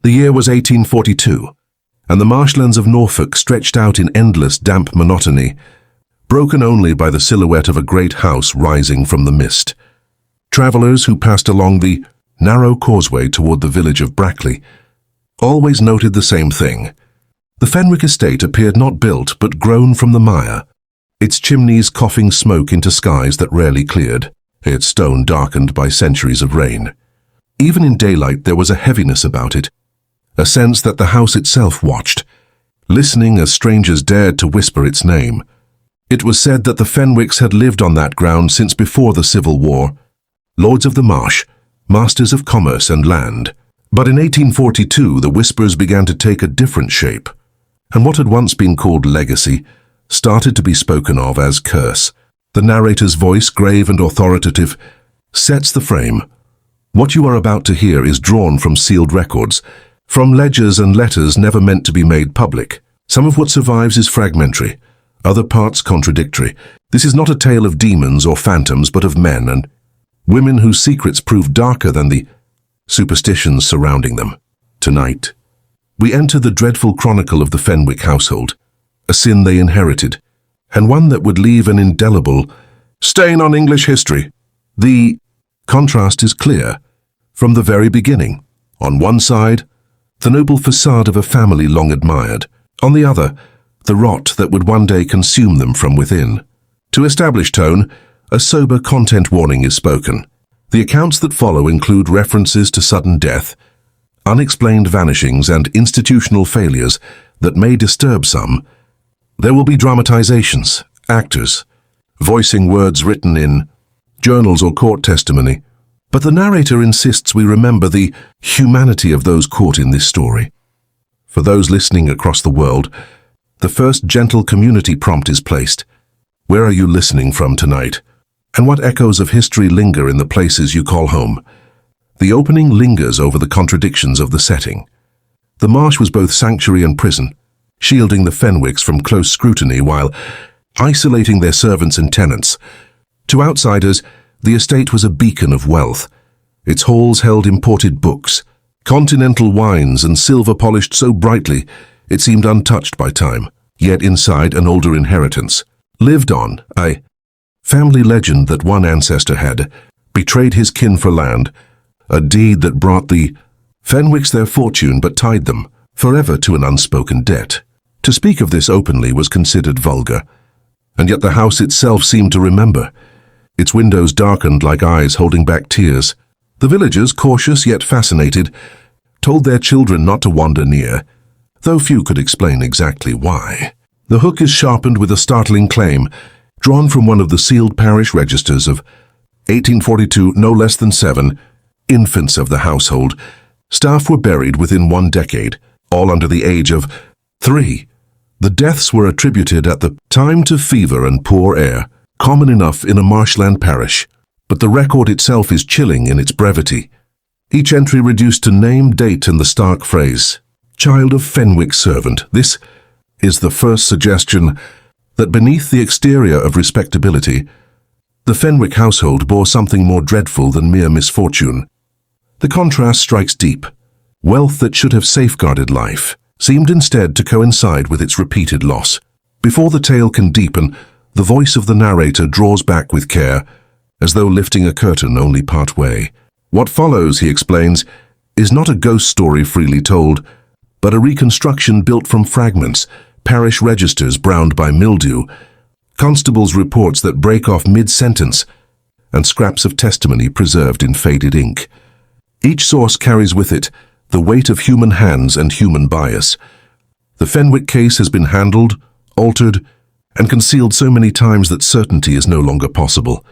The year was 1842, and the marshlands of Norfolk stretched out in endless damp monotony, broken only by the silhouette of a great house rising from the mist. Travellers who passed along the narrow causeway toward the village of Brackley always noted the same thing. The Fenwick estate appeared not built but grown from the mire, its chimneys coughing smoke into skies that rarely cleared, its stone darkened by centuries of rain. Even in daylight there was a heaviness about it, a sense that the house itself watched, listening as strangers dared to whisper its name. It was said that the Fenwicks had lived on that ground since before the Civil War, lords of the marsh, masters of commerce and land. But in 1842 the whispers began to take a different shape, and what had once been called legacy started to be spoken of as curse. The narrator's voice, grave and authoritative, sets the frame. What you are about to hear is drawn from sealed records, from ledgers and letters never meant to be made public. Some of what survives is fragmentary, other parts contradictory. This is not a tale of demons or phantoms, but of men and women whose secrets prove darker than the superstitions surrounding them. Tonight, we enter the dreadful chronicle of the Fenwick household, a sin they inherited, and one that would leave an indelible stain on English history. The contrast is clear from the very beginning. On one side, the noble facade of a family long admired. On the other, the rot that would one day consume them from within. To establish tone, a sober content warning is spoken. The accounts that follow include references to sudden death, unexplained vanishings, and institutional failures that may disturb some. There will be dramatizations, actors, voicing words written in journals or court testimony, but the narrator insists we remember the humanity of those caught in this story. For those listening across the world, the first gentle community prompt is placed. Where are you listening from tonight? And what echoes of history linger in the places you call home? The opening lingers over the contradictions of the setting. The marsh was both sanctuary and prison, shielding the Fenwicks from close scrutiny while isolating their servants and tenants. To outsiders, the estate was a beacon of wealth. Its halls held imported books, continental wines, and silver polished so brightly it seemed untouched by time. Yet inside, an older inheritance lived on, a family legend that one ancestor had betrayed his kin for land, a deed that brought the Fenwicks their fortune but tied them forever to an unspoken debt. To speak of this openly was considered vulgar, and yet the house itself seemed to remember. Its windows darkened like eyes holding back tears. The villagers, cautious yet fascinated, told their children not to wander near, though few could explain exactly why. The hook is sharpened with a startling claim, drawn from one of the sealed parish registers of 1842, no less than 7 infants of the household. Staff were buried within 1 decade, all under the age of 3. The deaths were attributed at the time to fever and poor air, common enough in a marshland parish, but the record itself is chilling in its brevity. Each entry reduced to name, date, and the stark phrase, "Child of Fenwick servant." This is the first suggestion that beneath the exterior of respectability, the Fenwick household bore something more dreadful than mere misfortune. The contrast strikes deep. Wealth that should have safeguarded life seemed instead to coincide with its repeated loss. Before the tale can deepen, the voice of the narrator draws back with care, as though lifting a curtain only part way. What follows, he explains, is not a ghost story freely told, but a reconstruction built from fragments, parish registers browned by mildew, constables' reports that break off mid-sentence, and scraps of testimony preserved in faded ink. Each source carries with it the weight of human hands and human bias. The Fenwick case has been handled, altered, and concealed so many times that certainty is no longer possible.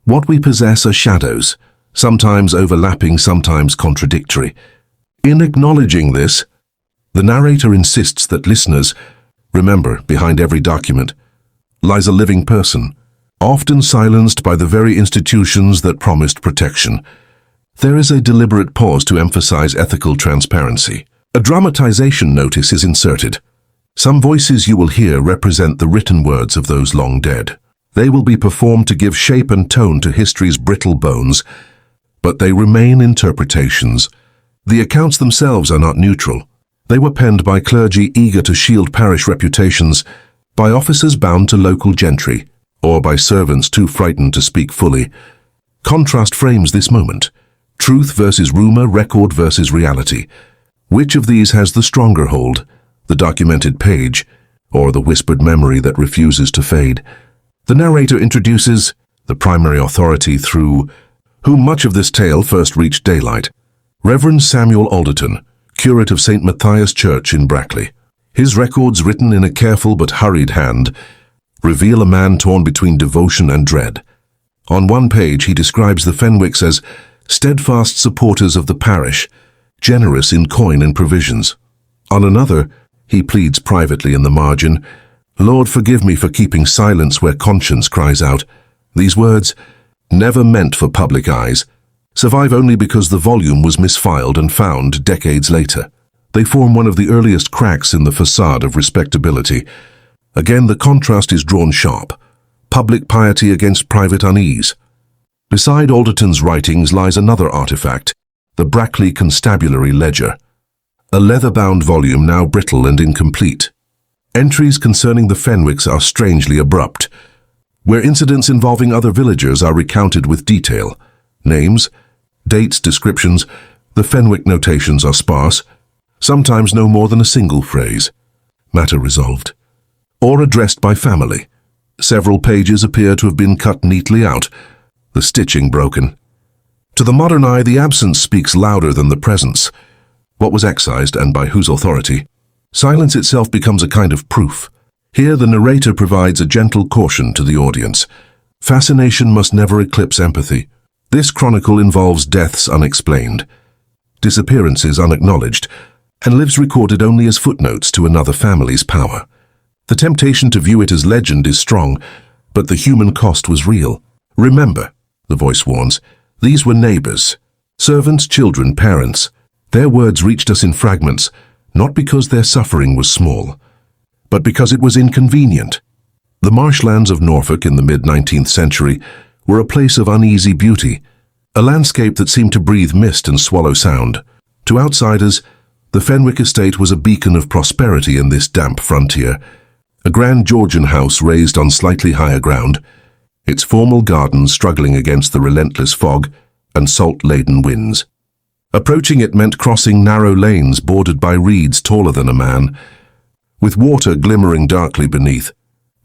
What we possess are shadows, sometimes overlapping, sometimes contradictory. In acknowledging this, the narrator insists that listeners remember, behind every document lies a living person, often silenced by the very institutions that promised protection. There is a deliberate pause to emphasize ethical transparency. A dramatization notice is inserted. Some voices you will hear represent the written words of those long dead. They will be performed to give shape and tone to history's brittle bones, but they remain interpretations, The accounts themselves are not neutral. They were penned by clergy eager to shield parish reputations, by officers bound to local gentry, or by servants too frightened to speak fully. Contrast frames this moment. Truth versus rumor, record versus reality. Which of these has the stronger hold? The documented page, or the whispered memory that refuses to fade? The narrator introduces the primary authority through whom much of this tale first reached daylight. Reverend Samuel Alderton, curate of St. Matthias Church in Brackley. His records, written in a careful but hurried hand, reveal a man torn between devotion and dread. On one page he describes the Fenwicks as steadfast supporters of the parish, generous in coin and provisions. On another, he pleads privately in the margin, "Lord, forgive me for keeping silence where conscience cries out." These words, never meant for public eyes, survive only because the volume was misfiled and found decades later. They form one of the earliest cracks in the facade of respectability. Again, the contrast is drawn sharp. Public piety against private unease. Beside Alderton's writings lies another artifact, the Brackley Constabulary Ledger, a leather-bound volume now brittle and incomplete. Entries concerning the Fenwicks are strangely abrupt, where incidents involving other villagers are recounted with detail. Names, dates, descriptions, the Fenwick notations are sparse, sometimes no more than a single phrase. Matter resolved. Or addressed by family. Several pages appear to have been cut neatly out, the stitching broken. To the modern eye, the absence speaks louder than the presence. What was excised and by whose authority? Silence itself becomes a kind of proof. Here the narrator provides a gentle caution to the audience. Fascination must never eclipse empathy. This chronicle involves deaths unexplained, disappearances unacknowledged, and lives recorded only as footnotes to another family's power. The temptation to view it as legend is strong, but the human cost was real. Remember, the voice warns, these were neighbors, servants, children, parents. Their words reached us in fragments, not because their suffering was small, but because it was inconvenient. The marshlands of Norfolk in the mid-19th century were a place of uneasy beauty, a landscape that seemed to breathe mist and swallow sound. To outsiders, the Fenwick estate was a beacon of prosperity in this damp frontier, a grand Georgian house raised on slightly higher ground, its formal gardens struggling against the relentless fog and salt-laden winds. Approaching it meant crossing narrow lanes bordered by reeds taller than a man, with water glimmering darkly beneath.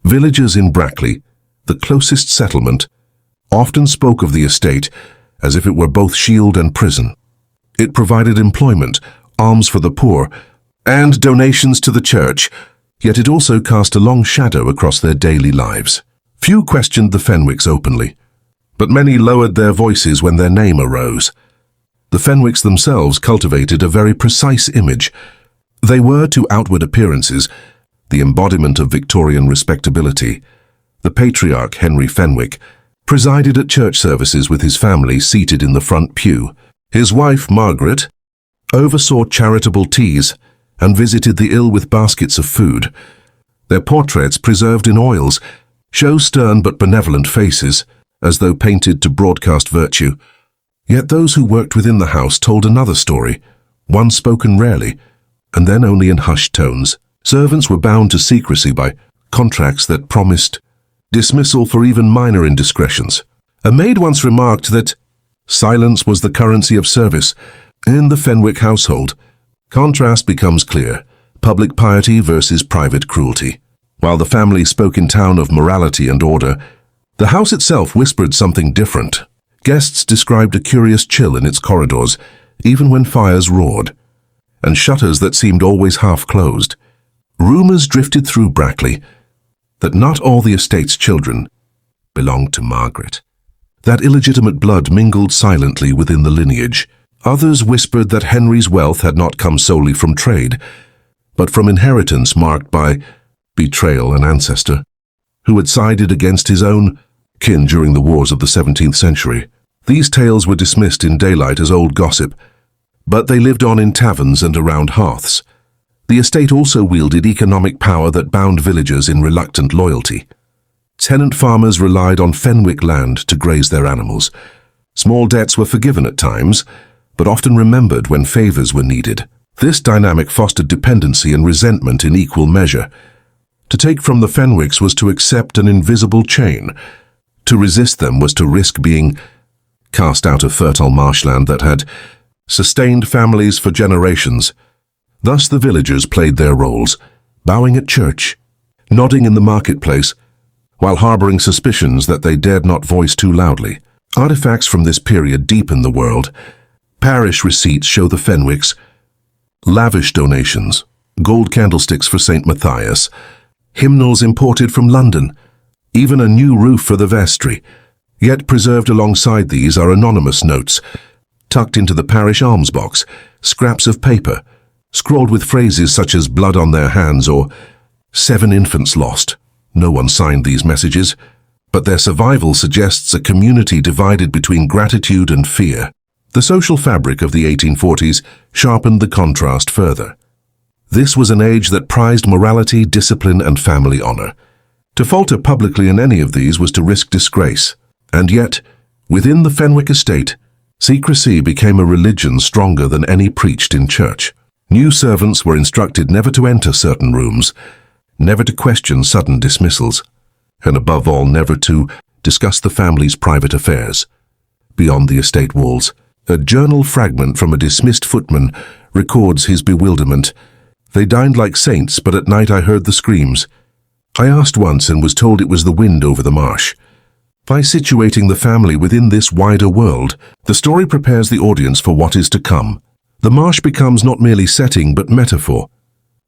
Villagers in Brackley, the closest settlement, often spoke of the estate as if it were both shield and prison. It provided employment, alms for the poor, and donations to the church, yet it also cast a long shadow across their daily lives. Few questioned the Fenwicks openly, but many lowered their voices when their name arose. The Fenwicks themselves cultivated a very precise image. They were, to outward appearances, the embodiment of Victorian respectability. The patriarch, Henry Fenwick, presided at church services with his family seated in the front pew. His wife, Margaret, oversaw charitable teas and visited the ill with baskets of food. Their portraits, preserved in oils, show stern but benevolent faces, as though painted to broadcast virtue. Yet those who worked within the house told another story, one spoken rarely, and then only in hushed tones. Servants were bound to secrecy by contracts that promised dismissal for even minor indiscretions. A maid once remarked that silence was the currency of service. In the Fenwick household, contrast becomes clear, public piety versus private cruelty. While the family spoke in town of morality and order, the house itself whispered something different. Guests described a curious chill in its corridors, even when fires roared, and shutters that seemed always half-closed. Rumors drifted through Brackley that not all the estate's children belonged to Margaret. That illegitimate blood mingled silently within the lineage. Others whispered that Henry's wealth had not come solely from trade, but from inheritance marked by betrayal an ancestor, who had sided against his own kin during the wars of the 17th century. These tales were dismissed in daylight as old gossip, but they lived on in taverns and around hearths. The estate also wielded economic power that bound villagers in reluctant loyalty. Tenant farmers relied on Fenwick land to graze their animals. Small debts were forgiven at times, but often remembered when favors were needed. This dynamic fostered dependency and resentment in equal measure. To take from the Fenwicks was to accept an invisible chain. To resist them was to risk being cast out of fertile marshland that had sustained families for generations. Thus the villagers played their roles, bowing at church, nodding in the marketplace, while harboring suspicions that they dared not voice too loudly. Artifacts from this period deepen the world. Parish receipts show the Fenwicks, lavish donations, gold candlesticks for St. Matthias, hymnals imported from London, even a new roof for the vestry. Yet preserved alongside these are anonymous notes, tucked into the parish alms box, scraps of paper, scrawled with phrases such as blood on their hands or 7 infants lost. No one signed these messages, but their survival suggests a community divided between gratitude and fear. The social fabric of the 1840s sharpened the contrast further. This was an age that prized morality, discipline, and family honor. To falter publicly in any of these was to risk disgrace. And yet, within the Fenwick estate, secrecy became a religion stronger than any preached in church. New servants were instructed never to enter certain rooms, never to question sudden dismissals, and above all, never to discuss the family's private affairs. Beyond the estate walls, a journal fragment from a dismissed footman records his bewilderment. "They dined like saints, but at night I heard the screams. I asked once and was told it was the wind over the marsh." By situating the family within this wider world, the story prepares the audience for what is to come. The marsh becomes not merely setting but metaphor,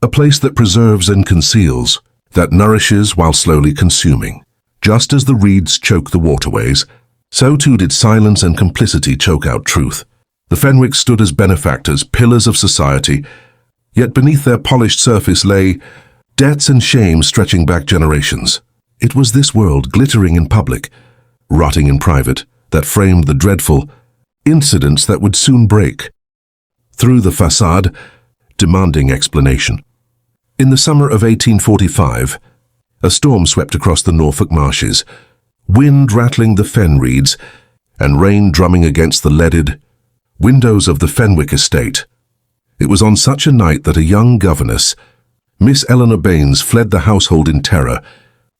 a place that preserves and conceals, that nourishes while slowly consuming. Just as the reeds choke the waterways, so too did silence and complicity choke out truth. The Fenwicks stood as benefactors, pillars of society, yet beneath their polished surface lay debts and shame stretching back generations. It was this world, glittering in public, rotting in private, that framed the dreadful incidents that would soon break through the facade, demanding explanation. In the summer of 1845, a storm swept across the Norfolk marshes, wind rattling the fen reeds and rain drumming against the leaded windows of the Fenwick estate. It was on such a night that a young governess, Miss Eleanor Baines, fled the household in terror,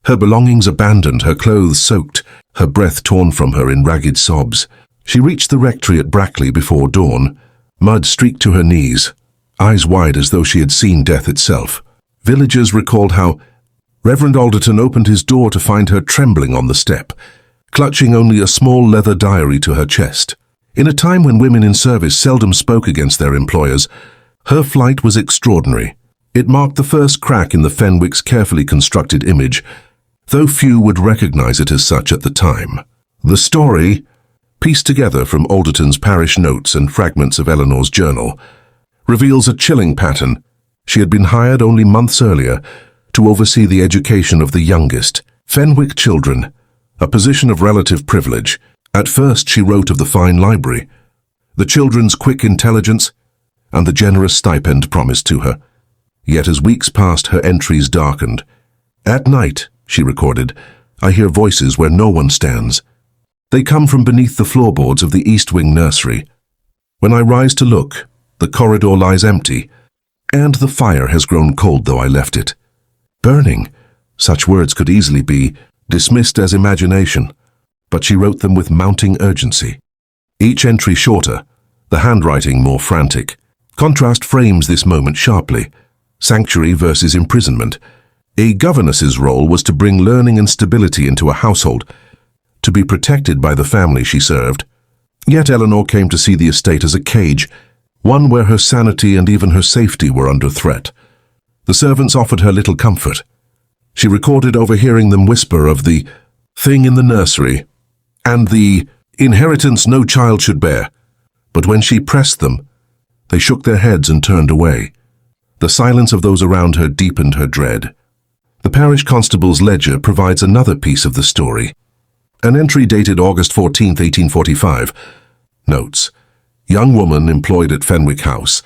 her belongings abandoned, her clothes soaked, her breath torn from her in ragged sobs. She reached the rectory at Brackley before dawn, mud streaked to her knees, eyes wide as though she had seen death itself. Villagers recalled how Reverend Alderton opened his door to find her trembling on the step, clutching only a small leather diary to her chest. In a time when women in service seldom spoke against their employers, her flight was extraordinary. It marked the first crack in the Fenwick's carefully constructed image, though few would recognize it as such at the time. The story, pieced together from Alderton's parish notes and fragments of Eleanor's journal, reveals a chilling pattern. She had been hired only months earlier to oversee the education of the youngest Fenwick children, a position of relative privilege. At first she wrote of the fine library, the children's quick intelligence, and the generous stipend promised to her. Yet as weeks passed, her entries darkened. "At night," she recorded, "I hear voices where no one stands. They come from beneath the floorboards of the East Wing nursery. When I rise to look, the corridor lies empty, and the fire has grown cold though I left it." Burning, such words could easily be dismissed as imagination, but she wrote them with mounting urgency. Each entry shorter, the handwriting more frantic. Contrast frames this moment sharply. Sanctuary versus imprisonment. A governess's role was to bring learning and stability into a household, to be protected by the family she served. Yet Eleanor came to see the estate as a cage, one where her sanity and even her safety were under threat. The servants offered her little comfort. She recorded overhearing them whisper of the thing in the nursery and the inheritance no child should bear. But when she pressed them, they shook their heads and turned away. The silence of those around her deepened her dread. The parish constable's ledger provides another piece of the story. An entry dated August 14, 1845, notes, "Young woman employed at Fenwick House,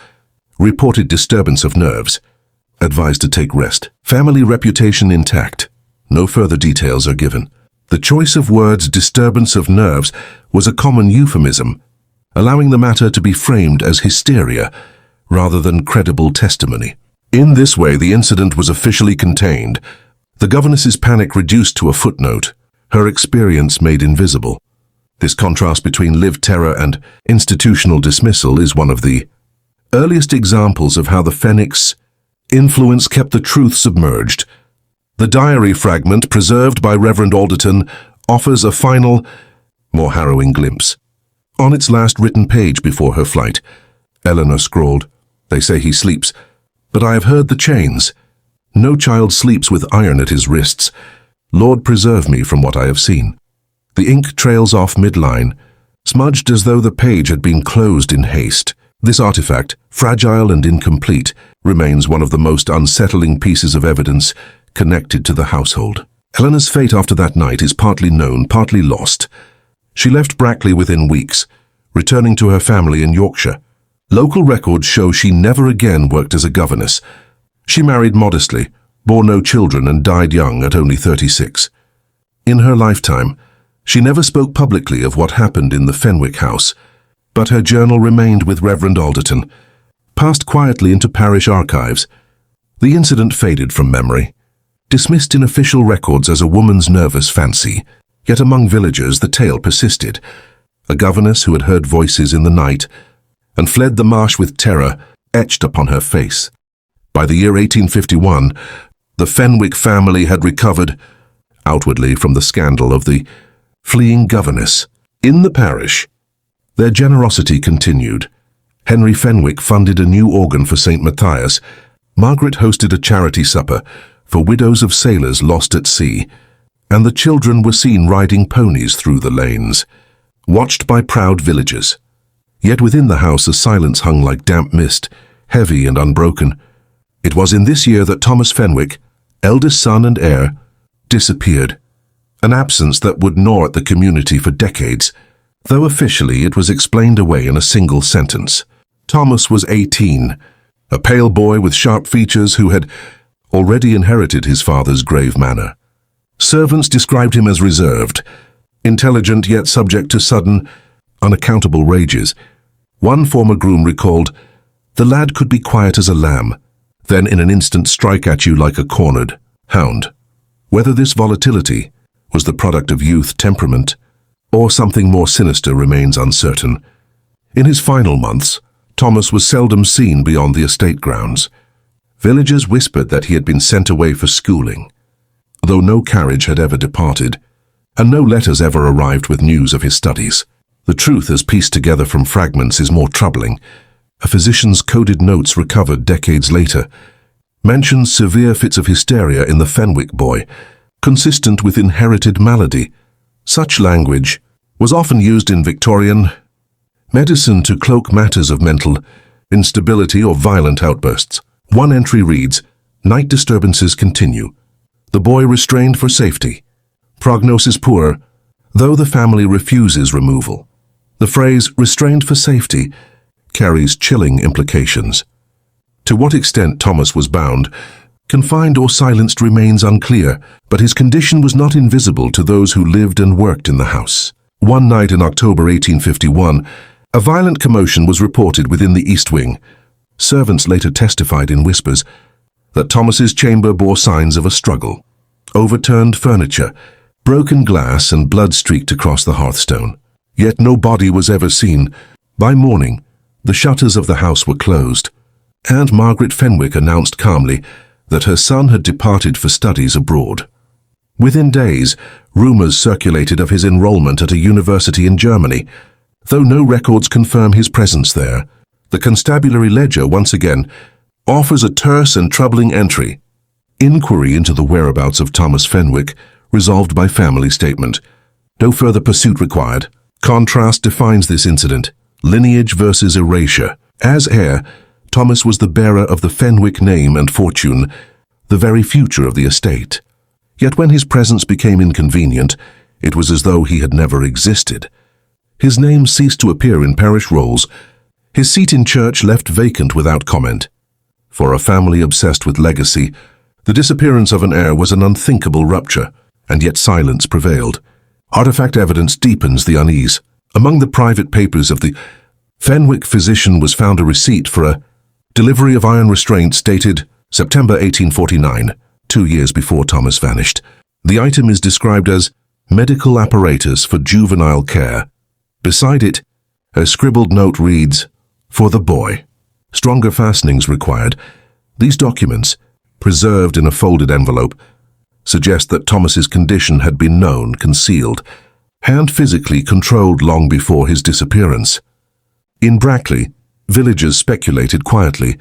reported disturbance of nerves, advised to take rest. Family reputation intact. No further details are given." The choice of words "disturbance of nerves" was a common euphemism, allowing the matter to be framed as hysteria rather than credible testimony. In this way, the incident was officially contained, the governess's panic reduced to a footnote, her experience made invisible. This contrast between lived terror and institutional dismissal is one of the earliest examples of how the Fenwick's influence kept the truth submerged. The diary fragment preserved by Reverend Alderton offers a final, more harrowing glimpse. On its last written page before her flight, Eleanor scrawled, "They say he sleeps, but I have heard the chains. No child sleeps with iron at his wrists. Lord preserve me from what I have seen." The ink trails off midline, smudged as though the page had been closed in haste. This artifact, fragile and incomplete, remains one of the most unsettling pieces of evidence connected to the household. Eleanor's fate after that night is partly known, partly lost. She left Brackley within weeks, returning to her family in Yorkshire. Local records show she never again worked as a governess. She married modestly, bore no children, and died young at only 36. In her lifetime, she never spoke publicly of what happened in the Fenwick House, but her journal remained with Reverend Alderton, passed quietly into parish archives. The incident faded from memory, dismissed in official records as a woman's nervous fancy, yet among villagers the tale persisted. A governess who had heard voices in the night and fled the marsh with terror etched upon her face. By the year 1851, the Fenwick family had recovered, outwardly, from the scandal of the fleeing governess. In the parish, their generosity continued. Henry Fenwick funded a new organ for St. Matthias. Margaret hosted a charity supper for widows of sailors lost at sea, and the children were seen riding ponies through the lanes, watched by proud villagers. Yet within the house a silence hung like damp mist, heavy and unbroken. It was in this year that Thomas Fenwick, eldest son and heir, disappeared, an absence that would gnaw at the community for decades, though officially it was explained away in a single sentence. Thomas was 18, a pale boy with sharp features who had already inherited his father's grave manner. Servants described him as reserved, intelligent yet subject to sudden, unaccountable rages. One former groom recalled, "The lad could be quiet as a lamb, then in an instant strike at you like a cornered hound." Whether this volatility was the product of youth, temperament, or something more sinister remains uncertain. In his final months, Thomas was seldom seen beyond the estate grounds. Villagers whispered that he had been sent away for schooling, though no carriage had ever departed, and no letters ever arrived with news of his studies. The truth, as pieced together from fragments, is more troubling. A physician's coded notes recovered decades later mentions severe fits of hysteria in the Fenwick boy, consistent with inherited malady. Such language was often used in Victorian medicine to cloak matters of mental instability or violent outbursts. One entry reads, "Night disturbances continue. The boy restrained for safety. Prognosis poor, though the family refuses removal." The phrase "restrained for safety" carries chilling implications. To what extent Thomas was bound, confined or silenced remains unclear, but his condition was not invisible to those who lived and worked in the house. One night in October 1851, a violent commotion was reported within the East Wing. Servants later testified in whispers that Thomas's chamber bore signs of a struggle. Overturned furniture, broken glass, and blood streaked across the hearthstone. Yet no body was ever seen. By morning, the shutters of the house were closed, and Margaret Fenwick announced calmly that her son had departed for studies abroad. Within days, rumors circulated of his enrollment at a university in Germany, though no records confirm his presence there. The constabulary ledger once again offers a terse and troubling entry. Inquiry into the whereabouts of Thomas Fenwick resolved by family statement. No further pursuit required. Contrast defines this incident. Lineage versus erasure. As heir, Thomas was the bearer of the Fenwick name and fortune, the very future of the estate. Yet when his presence became inconvenient, it was as though he had never existed. His name ceased to appear in parish rolls. His seat in church left vacant without comment. For a family obsessed with legacy, the disappearance of an heir was an unthinkable rupture, and yet silence prevailed. Artifact evidence deepens the unease. Among the private papers of the Fenwick physician was found a receipt for a delivery of iron restraints dated September 1849, 2 years before Thomas vanished. The item is described as medical apparatus for juvenile care. Beside it, a scribbled note reads, "For the boy. Stronger fastenings required." These documents, preserved in a folded envelope, suggest that Thomas's condition had been known, concealed, and physically controlled long before his disappearance. In Brackley, villagers speculated quietly.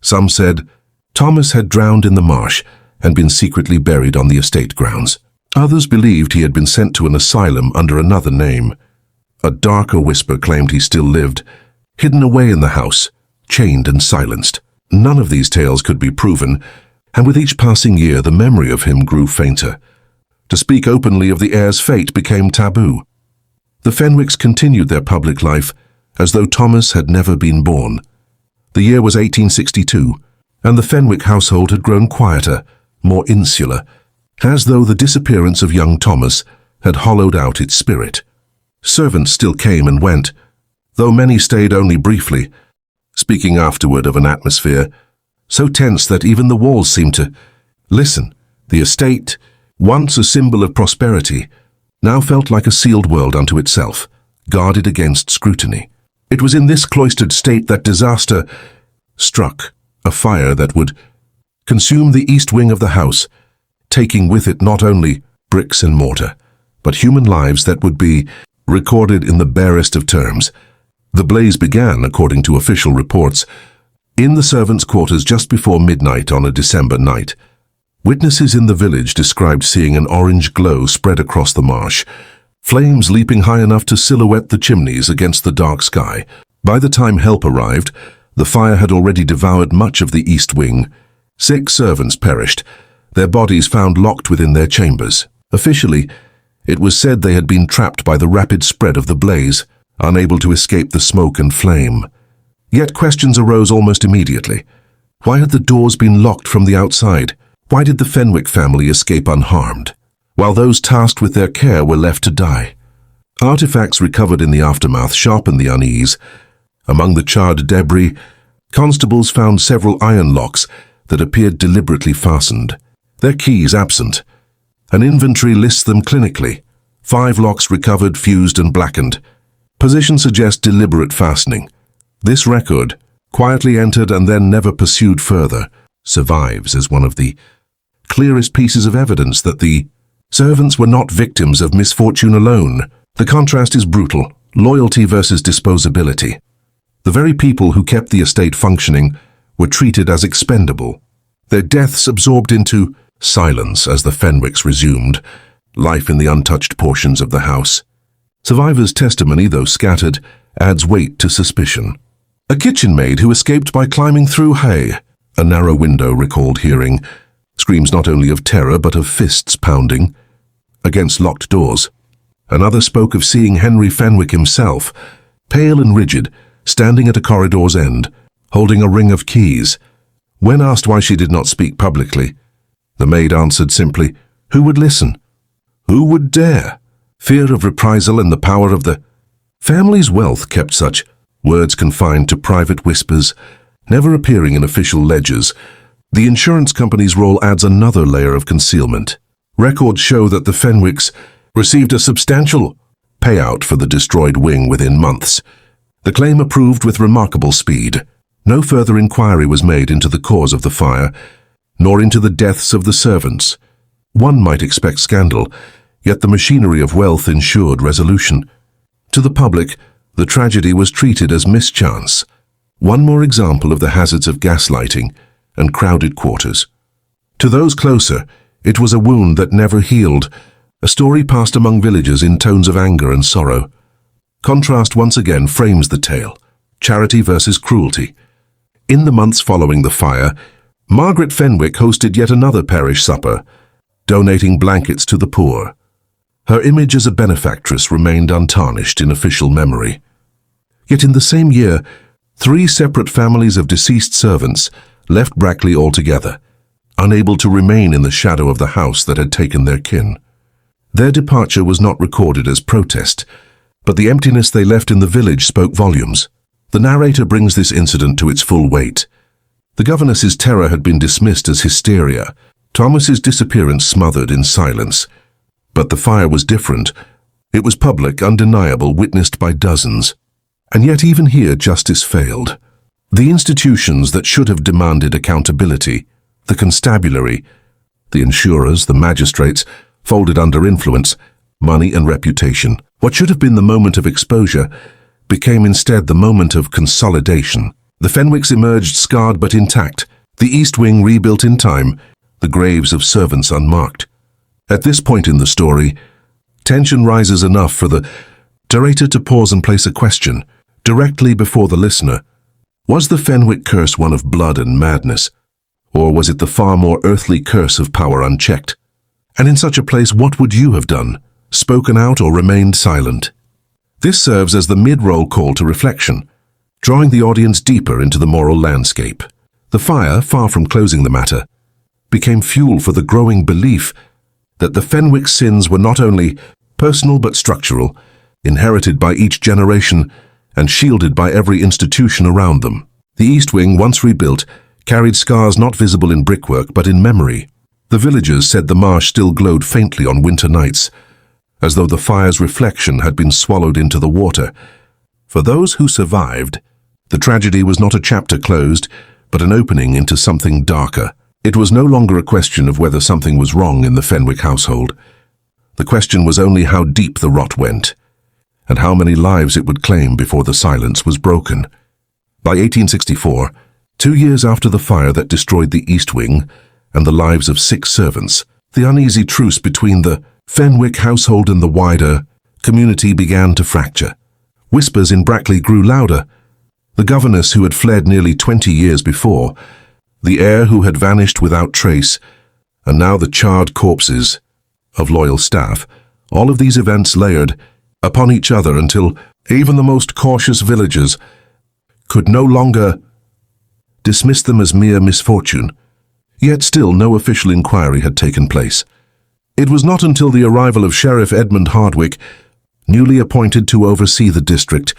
Some said Thomas had drowned in the marsh and been secretly buried on the estate grounds. Others believed he had been sent to an asylum under another name. A darker whisper claimed he still lived, hidden away in the house, chained and silenced. None of these tales could be proven, and with each passing year the memory of him grew fainter. To speak openly of the heir's fate became taboo. The Fenwicks continued their public life as though Thomas had never been born. The year was 1862, and the Fenwick household had grown quieter, more insular, as though the disappearance of young Thomas had hollowed out its spirit. Servants still came and went, though many stayed only briefly, speaking afterward of an atmosphere so tense that even the walls seemed to listen. The estate, once a symbol of prosperity, now felt like a sealed world unto itself, guarded against scrutiny. It was in this cloistered state that disaster struck, a fire that would consume the east wing of the house, taking with it not only bricks and mortar, but human lives that would be recorded in the barest of terms. The blaze began, according to official reports, in the servants' quarters just before midnight on a December night. Witnesses in the village described seeing an orange glow spread across the marsh, flames leaping high enough to silhouette the chimneys against the dark sky. By the time help arrived, the fire had already devoured much of the east wing. 6 servants perished, their bodies found locked within their chambers. Officially, it was said they had been trapped by the rapid spread of the blaze, unable to escape the smoke and flame. Yet questions arose almost immediately. Why had the doors been locked from the outside? Why did the Fenwick family escape unharmed, while those tasked with their care were left to die? Artifacts recovered in the aftermath sharpened the unease. Among the charred debris, constables found several iron locks that appeared deliberately fastened, their keys absent. An inventory lists them clinically. 5 locks recovered, fused and blackened. Position suggests deliberate fastening. This record, quietly entered and then never pursued further, survives as one of the clearest pieces of evidence that the servants were not victims of misfortune alone. The contrast is brutal, loyalty versus disposability. The very people who kept the estate functioning were treated as expendable. Their deaths absorbed into silence as the Fenwicks resumed life in the untouched portions of the house. Survivors' testimony, though scattered, adds weight to suspicion. A kitchen maid who escaped by climbing through hay, a narrow window recalled hearing, screams not only of terror but of fists pounding against locked doors. Another spoke of seeing Henry Fenwick himself, pale and rigid, standing at a corridor's end, holding a ring of keys. When asked why she did not speak publicly, the maid answered simply, "Who would listen? Who would dare?" Fear of reprisal and the power of the family's wealth kept such words confined to private whispers, never appearing in official ledgers. The insurance company's role adds another layer of concealment. Records show that the Fenwicks received a substantial payout for the destroyed wing within months. The claim approved with remarkable speed. No further inquiry was made into the cause of the fire, nor into the deaths of the servants. One might expect scandal, yet the machinery of wealth ensured resolution. To the public, the tragedy was treated as mischance. One more example of the hazards of gaslighting and crowded quarters. To those closer, it was a wound that never healed, a story passed among villagers in tones of anger and sorrow. Contrast once again frames the tale, charity versus cruelty. In the months following the fire, Margaret Fenwick hosted yet another parish supper, donating blankets to the poor. Her image as a benefactress remained untarnished in official memory. Yet in the same year, 3 separate families of deceased servants left Brackley altogether, unable to remain in the shadow of the house that had taken their kin. Their departure was not recorded as protest, but the emptiness they left in the village spoke volumes. The narrator brings this incident to its full weight. The governess's terror had been dismissed as hysteria, Thomas's disappearance smothered in silence. But the fire was different. It was public, undeniable, witnessed by dozens. And yet even here justice failed. The institutions that should have demanded accountability, the constabulary, the insurers, the magistrates, folded under influence, money and reputation. What should have been the moment of exposure became instead the moment of consolidation. The Fenwicks emerged scarred but intact, the East Wing rebuilt in time, the graves of servants unmarked. At this point in the story, tension rises enough for the narrator to pause and place a question, directly before the listener. Was the Fenwick curse one of blood and madness, or was it the far more earthly curse of power unchecked? And in such a place, what would you have done? Spoken out or remained silent? This serves as the mid-roll call to reflection, drawing the audience deeper into the moral landscape. The fire, far from closing the matter, became fuel for the growing belief that the Fenwick sins were not only personal but structural, inherited by each generation and shielded by every institution around them. The East Wing, once rebuilt, carried scars not visible in brickwork but in memory. The villagers said the marsh still glowed faintly on winter nights, as though the fire's reflection had been swallowed into the water. For those who survived, the tragedy was not a chapter closed, but an opening into something darker. It was no longer a question of whether something was wrong in the Fenwick household. The question was only how deep the rot went, and how many lives it would claim before the silence was broken. By 1864, 2 years after the fire that destroyed the East Wing and the lives of 6 servants, the uneasy truce between the Fenwick household and the wider community began to fracture. Whispers in Brackley grew louder. The governess who had fled nearly 20 years before, the heir who had vanished without trace, and now the charred corpses of loyal staff, all of these events layered upon each other until even the most cautious villagers could no longer dismiss them as mere misfortune. Yet still no official inquiry had taken place. It was not until the arrival of Sheriff Edmund Hardwick, newly appointed to oversee the district,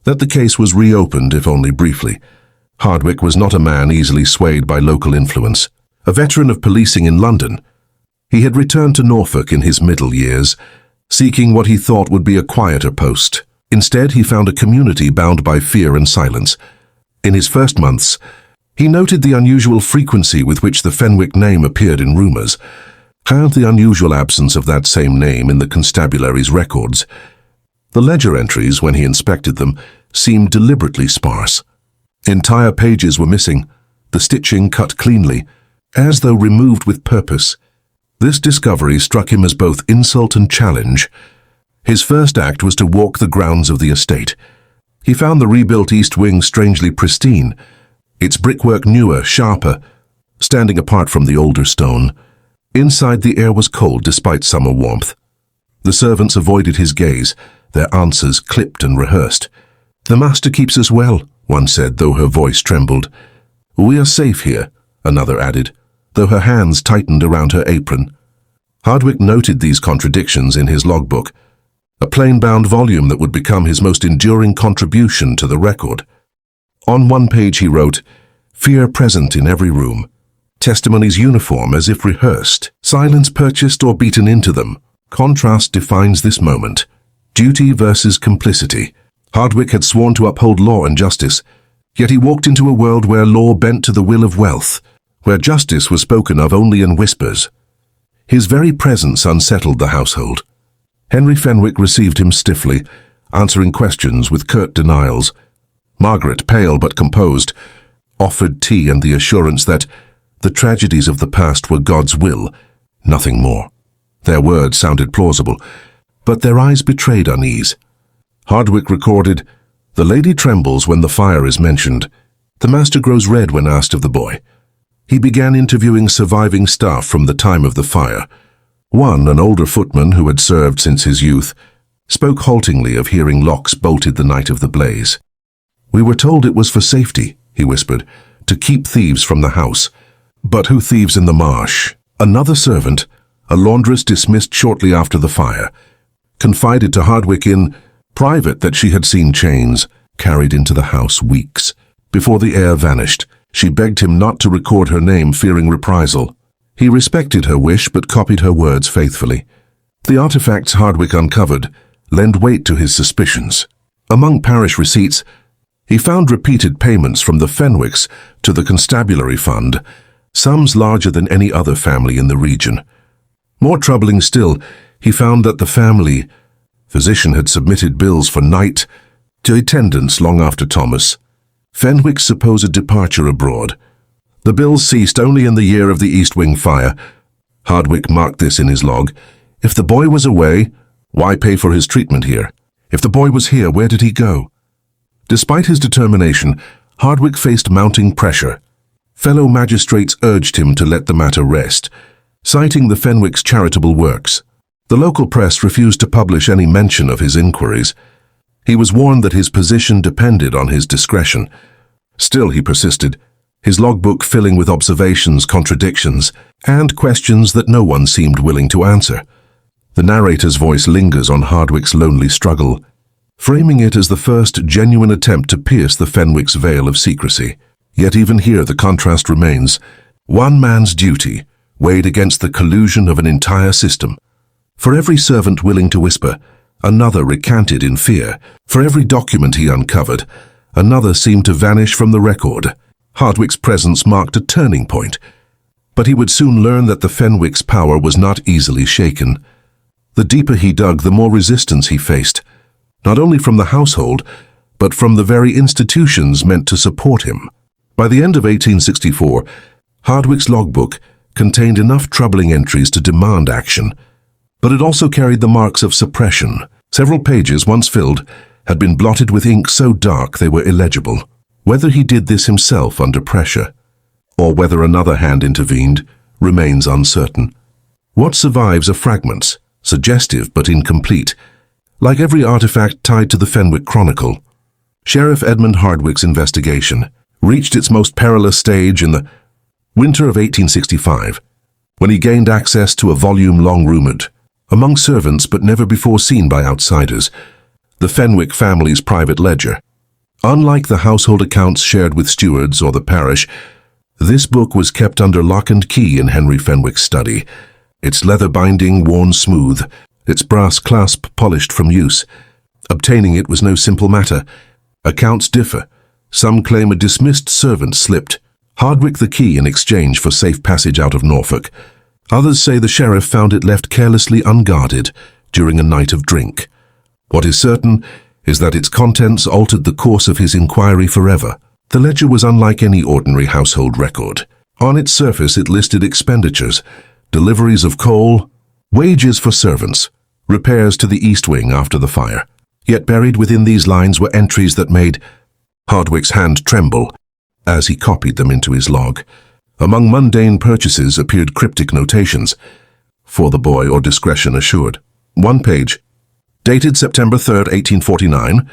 that the case was reopened, if only briefly. Hardwick was not a man easily swayed by local influence. A veteran of policing in London, he had returned to Norfolk in his middle years, seeking what he thought would be a quieter post. Instead, he found a community bound by fear and silence. In his first months, he noted the unusual frequency with which the Fenwick name appeared in rumours, and the unusual absence of that same name in the constabulary's records. The ledger entries, when he inspected them, seemed deliberately sparse. Entire pages were missing, the stitching cut cleanly, as though removed with purpose. This discovery struck him as both insult and challenge. His first act was to walk the grounds of the estate. He found the rebuilt East Wing strangely pristine, its brickwork newer, sharper, standing apart from the older stone. Inside, the air was cold despite summer warmth. The servants avoided his gaze, their answers clipped and rehearsed. "The master keeps us well," one said, though her voice trembled. "We are safe here," another added, though her hands tightened around her apron. Hardwick noted these contradictions in his logbook, a plain-bound volume that would become his most enduring contribution to the record. On one page he wrote, "Fear present in every room. Testimonies uniform as if rehearsed. Silence purchased or beaten into them. Contrast defines this moment. Duty versus complicity." Hardwick had sworn to uphold law and justice, yet he walked into a world where law bent to the will of wealth, where justice was spoken of only in whispers. His very presence unsettled the household. Henry Fenwick received him stiffly, answering questions with curt denials. Margaret, pale but composed, offered tea and the assurance that the tragedies of the past were God's will, nothing more. Their words sounded plausible, but their eyes betrayed unease. Hardwick recorded, "The lady trembles when the fire is mentioned. The master grows red when asked of the boy." He began interviewing surviving staff from the time of the fire. One, an older footman who had served since his youth, spoke haltingly of hearing locks bolted the night of the blaze. "We were told it was for safety," he whispered, "to keep thieves from the house. But who thieves in the marsh?" Another servant, a laundress dismissed shortly after the fire, confided to Hardwick in private that she had seen chains, carried into the house weeks. Before the heir vanished, she begged him not to record her name, fearing reprisal. He respected her wish but copied her words faithfully. The artifacts Hardwick uncovered lend weight to his suspicions. Among parish receipts, he found repeated payments from the Fenwicks to the constabulary fund, sums larger than any other family in the region. More troubling still, he found that the family physician had submitted bills for night to attendance long after Thomas Fenwick's supposed departure abroad. The bills ceased only in the year of the East Wing fire. Hardwick marked this in his log. If the boy was away, why pay for his treatment here? If the boy was here, where did he go? Despite his determination, Hardwick faced mounting pressure. Fellow magistrates urged him to let the matter rest, citing the Fenwick's charitable works. The local press refused to publish any mention of his inquiries. He was warned that his position depended on his discretion. Still, he persisted, his logbook filling with observations, contradictions, and questions that no one seemed willing to answer. The narrator's voice lingers on Hardwick's lonely struggle, framing it as the first genuine attempt to pierce the Fenwick's veil of secrecy. Yet even here the contrast remains. One man's duty weighed against the collusion of an entire system. For every servant willing to whisper, another recanted in fear. For every document he uncovered, another seemed to vanish from the record. Hardwick's presence marked a turning point, but he would soon learn that the Fenwick's power was not easily shaken. The deeper he dug, the more resistance he faced, not only from the household, but from the very institutions meant to support him. By the end of 1864, Hardwick's logbook contained enough troubling entries to demand action, but it also carried the marks of suppression. Several pages, once filled, had been blotted with ink so dark they were illegible. Whether he did this himself under pressure, or whether another hand intervened, remains uncertain. What survives are fragments, suggestive but incomplete, like every artifact tied to the Fenwick Chronicle. Sheriff Edmund Hardwick's investigation reached its most perilous stage in the winter of 1865, when he gained access to a volume long rumored, among servants but never before seen by outsiders, the Fenwick family's private ledger. Unlike the household accounts shared with stewards or the parish, this book was kept under lock and key in Henry Fenwick's study, its leather binding worn smooth, its brass clasp polished from use. Obtaining it was no simple matter. Accounts differ. Some claim a dismissed servant slipped Hardwick the key in exchange for safe passage out of Norfolk. Others say the sheriff found it left carelessly unguarded during a night of drink. What is certain is that its contents altered the course of his inquiry forever. The ledger was unlike any ordinary household record. On its surface it listed expenditures, deliveries of coal, wages for servants, repairs to the East Wing after the fire. Yet buried within these lines were entries that made Hardwick's hand tremble as he copied them into his log. Among mundane purchases appeared cryptic notations, "For the boy or discretion assured." One page, dated September 3, 1849,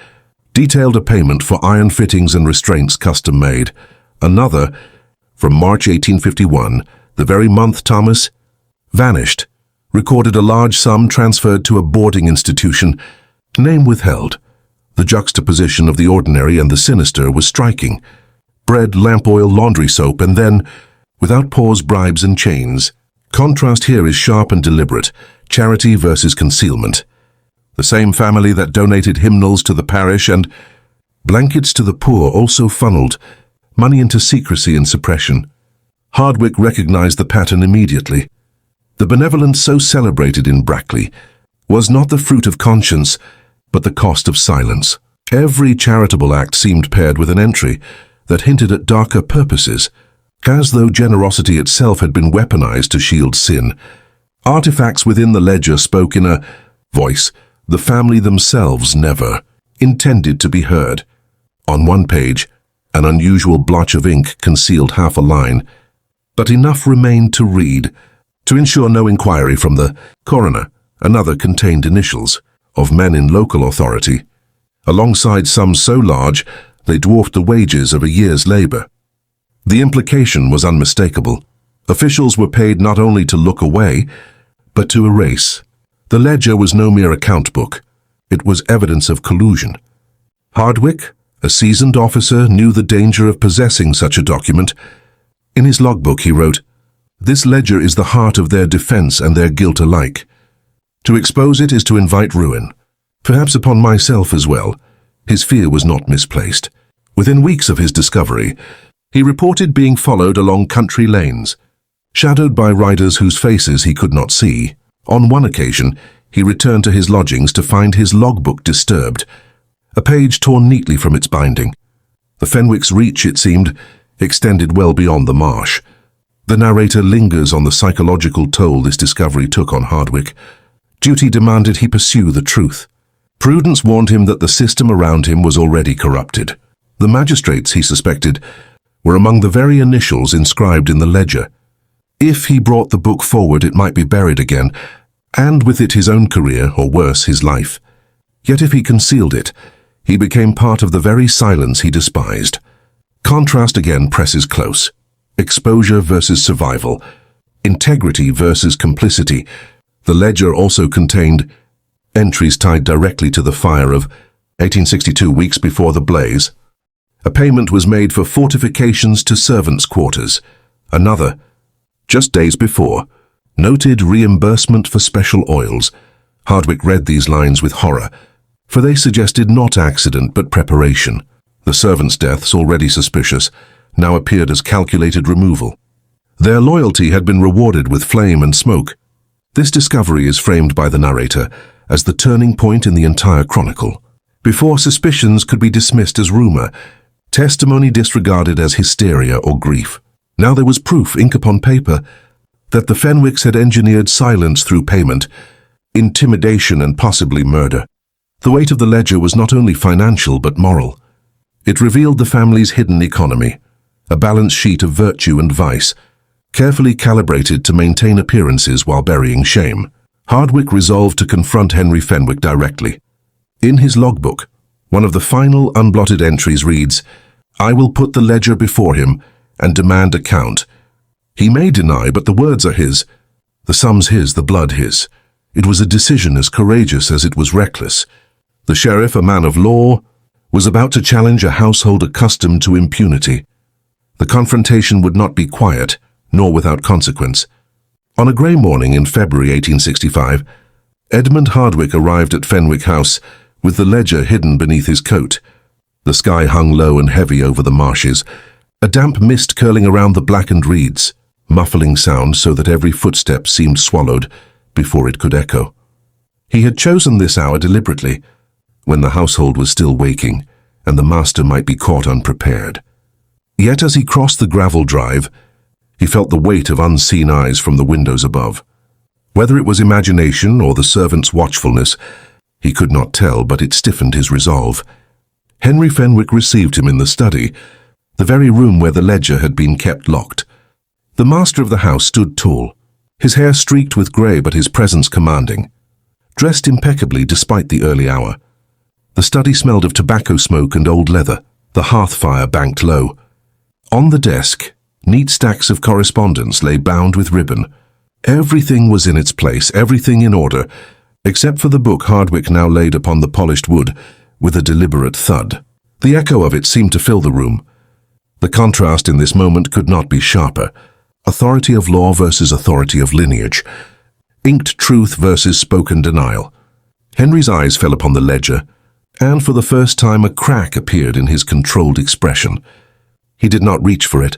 detailed a payment for iron fittings and restraints custom made. Another, from March 1851, the very month Thomas vanished, recorded a large sum transferred to a boarding institution, name withheld. The juxtaposition of the ordinary and the sinister was striking. Bread, lamp oil, laundry soap, and then, without pause, bribes and chains. Contrast here is sharp and deliberate, charity versus concealment. The same family that donated hymnals to the parish and blankets to the poor also funneled money into secrecy and suppression. Hardwick recognized the pattern immediately. The benevolence so celebrated in Brackley was not the fruit of conscience, but the cost of silence. Every charitable act seemed paired with an entry that hinted at darker purposes, as though generosity itself had been weaponized to shield sin. Artifacts within the ledger spoke in a voice the family themselves never intended to be heard. On one page, an unusual blotch of ink concealed half a line, but enough remained to read. To ensure no inquiry from the coroner, another contained initials of men in local authority, alongside sums so large they dwarfed the wages of a year's labor. The implication was unmistakable. Officials were paid not only to look away, but to erase. The ledger was no mere account book. It was evidence of collusion. Hardwick, A seasoned officer knew the danger of possessing such a document. In his logbook he wrote, "This ledger is the heart of their defense and their guilt alike. To expose it is to invite ruin, perhaps upon myself as well." His fear was not misplaced. Within weeks of his discovery, he reported being followed along country lanes, shadowed by riders whose faces he could not see. On one occasion, he returned to his lodgings to find his logbook disturbed, a page torn neatly from its binding. The Fenwick's reach, it seemed, extended well beyond the marsh. The narrator lingers on the psychological toll this discovery took on Hardwick. Duty demanded he pursue the truth. Prudence warned him that the system around him was already corrupted. The magistrates, he suspected, were among the very initials inscribed in the ledger. If he brought the book forward, it might be buried again, and with it his own career, or worse, his life. Yet if he concealed it, he became part of the very silence he despised. Contrast again presses close. Exposure versus survival. Integrity versus complicity. The ledger also contained entries tied directly to the fire of 1862, weeks before the blaze. A payment was made for fortifications to servants' quarters. Another, just days before, noted reimbursement for special oils. Hardwick read these lines with horror, for they suggested not accident but preparation. The servants' deaths, already suspicious, now appeared as calculated removal. Their loyalty had been rewarded with flame and smoke. This discovery is framed by the narrator as the turning point in the entire chronicle. Before suspicions could be dismissed as rumor, testimony disregarded as hysteria or grief. Now there was proof, ink upon paper, that the Fenwicks had engineered silence through payment, intimidation and possibly murder. The weight of the ledger was not only financial but moral. It revealed the family's hidden economy, a balance sheet of virtue and vice, carefully calibrated to maintain appearances while burying shame. Hardwick resolved to confront Henry Fenwick directly. In his logbook, one of the final unblotted entries reads, "I will put the ledger before him and demand account. He may deny, but the words are his. The sum's his, the blood his." It was a decision as courageous as it was reckless. The sheriff, a man of law, was about to challenge a household accustomed to impunity. The confrontation would not be quiet, nor without consequence. On a grey morning in February 1865, Edmund Hardwick arrived at Fenwick House with the ledger hidden beneath his coat. The sky hung low and heavy over the marshes, a damp mist curling around the blackened reeds, muffling sound so that every footstep seemed swallowed before it could echo. He had chosen this hour deliberately, when the household was still waking, and the master might be caught unprepared. Yet as he crossed the gravel drive, he felt the weight of unseen eyes from the windows above. Whether it was imagination or the servant's watchfulness, he could not tell, but it stiffened his resolve. Henry Fenwick received him in the study, the very room where the ledger had been kept locked. The master of the house stood tall, his hair streaked with grey but his presence commanding. Dressed impeccably despite the early hour. The study smelled of tobacco smoke and old leather, the hearth fire banked low. On the desk, neat stacks of correspondence lay bound with ribbon. Everything was in its place, everything in order, except for the book Hardwick now laid upon the polished wood with a deliberate thud. The echo of it seemed to fill the room. The contrast in this moment could not be sharper. Authority of law versus authority of lineage. Inked truth versus spoken denial. Henry's eyes fell upon the ledger, and for the first time a crack appeared in his controlled expression. He did not reach for it.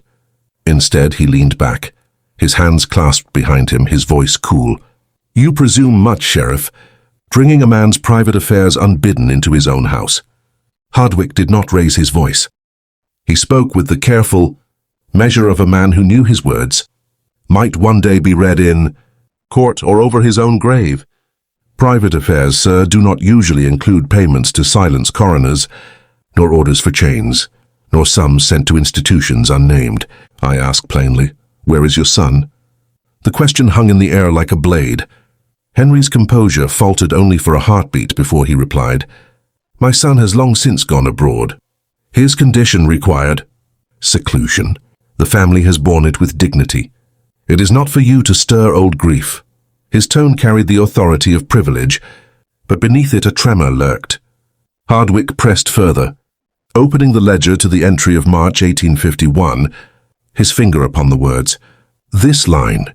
Instead, he leaned back, his hands clasped behind him, his voice cool. "You presume much, Sheriff, bringing a man's private affairs unbidden into his own house." Hardwick did not raise his voice. He spoke with the careful measure of a man who knew his words might one day be read in court or over his own grave. "Private affairs, sir, do not usually include payments to silence coroners, nor orders for chains, nor sums sent to institutions unnamed. I ask plainly, where is your son?" The question hung in the air like a blade. Henry's composure faltered only for a heartbeat before he replied, "My son has long since gone abroad. His condition required seclusion. The family has borne it with dignity. It is not for you to stir old grief." His tone carried the authority of privilege, but beneath it a tremor lurked. Hardwick pressed further. Opening the ledger to the entry of March 1851, his finger upon the words, "This line,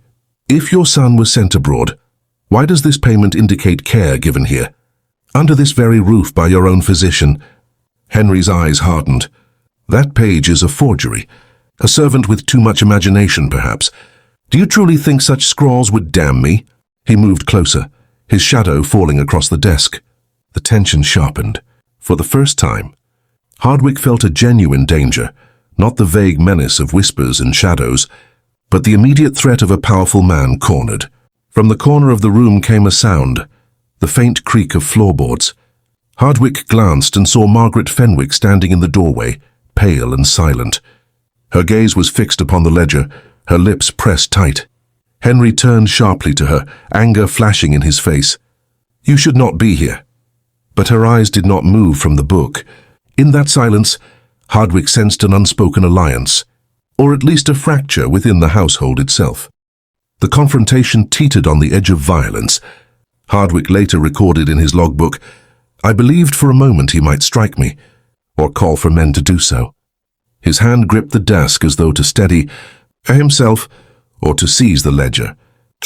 if your son was sent abroad, why does this payment indicate care given here? Under this very roof by your own physician." Henry's eyes hardened. That page is a forgery. A servant with too much imagination, perhaps. Do you truly think such scrawls would damn me? He moved closer, his shadow falling across the desk. The tension sharpened. For the first time, Hardwicke felt a genuine danger, not the vague menace of whispers and shadows, but the immediate threat of a powerful man cornered. From the corner of the room came a sound, the faint creak of floorboards. Hardwicke glanced and saw Margaret Fenwick standing in the doorway, pale and silent. Her gaze was fixed upon the ledger, her lips pressed tight. Henry turned sharply to her, anger flashing in his face. "You should not be here." But her eyes did not move from the book. In that silence, Hardwicke sensed an unspoken alliance, or at least a fracture within the household itself. The confrontation teetered on the edge of violence. Hardwicke later recorded in his logbook, "I believed for a moment he might strike me, or call for men to do so." His hand gripped the desk as though to steady himself or to seize the ledger.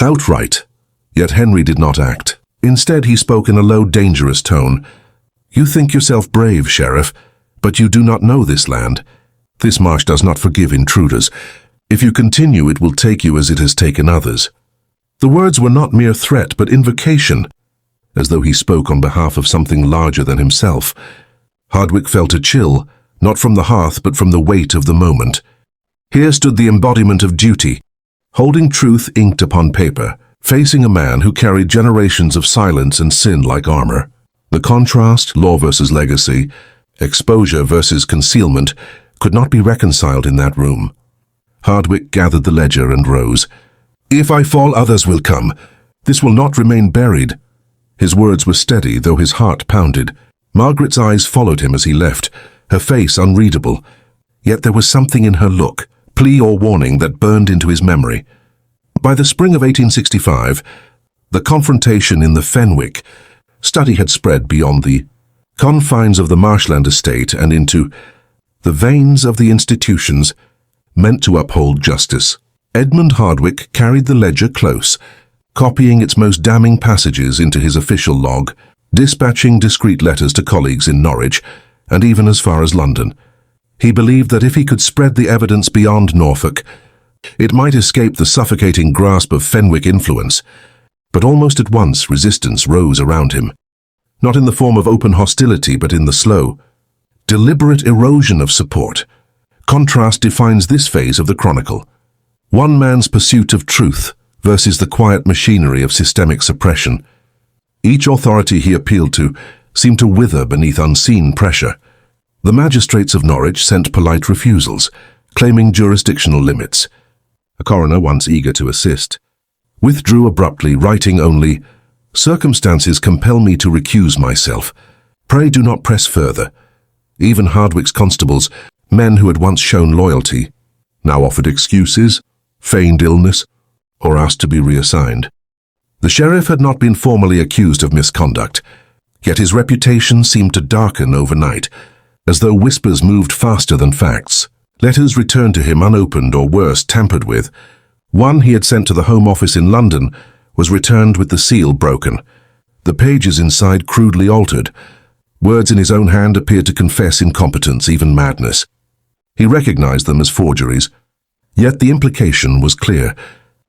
Outright. Yet Henry did not act. Instead, he spoke in a low, dangerous tone. "You think yourself brave, Sheriff, but you do not know this land. This marsh does not forgive intruders. If you continue, it will take you as it has taken others." The words were not mere threat, but invocation, as though he spoke on behalf of something larger than himself. Hardwicke felt a chill, not from the hearth, but from the weight of the moment. Here stood the embodiment of duty, holding truth inked upon paper, facing a man who carried generations of silence and sin like armor. The contrast, law versus legacy, exposure versus concealment, could not be reconciled in that room. Hardwicke gathered the ledger and rose. "If I fall, others will come. This will not remain buried." His words were steady, though his heart pounded. Margaret's eyes followed him as he left, her face unreadable. Yet there was something in her look, plea or warning, that burned into his memory. By the spring of 1865, the confrontation in the Fenwick study had spread beyond the confines of the Marshland estate and into the veins of the institutions meant to uphold justice. Edmund Hardwicke carried the ledger close, copying its most damning passages into his official log, dispatching discreet letters to colleagues in Norwich, and even as far as London. He believed that if he could spread the evidence beyond Norfolk, it might escape the suffocating grasp of Fenwick influence. But almost at once resistance rose around him, not in the form of open hostility, but in the slow, deliberate erosion of support. Contrast defines this phase of the Chronicle. One man's pursuit of truth versus the quiet machinery of systemic suppression. Each authority he appealed to seemed to wither beneath unseen pressure. The magistrates of Norwich sent polite refusals, claiming jurisdictional limits. A coroner, once eager to assist, withdrew abruptly, writing only, "Circumstances compel me to recuse myself. Pray do not press further." Even Hardwicke's constables, men who had once shown loyalty, now offered excuses, feigned illness, or asked to be reassigned. The sheriff had not been formally accused of misconduct, yet his reputation seemed to darken overnight, as though whispers moved faster than facts. Letters returned to him unopened or worse, tampered with. One he had sent to the Home Office in London was returned with the seal broken. The pages inside crudely altered. Words in his own hand appeared to confess incompetence, even madness. He recognized them as forgeries. Yet the implication was clear.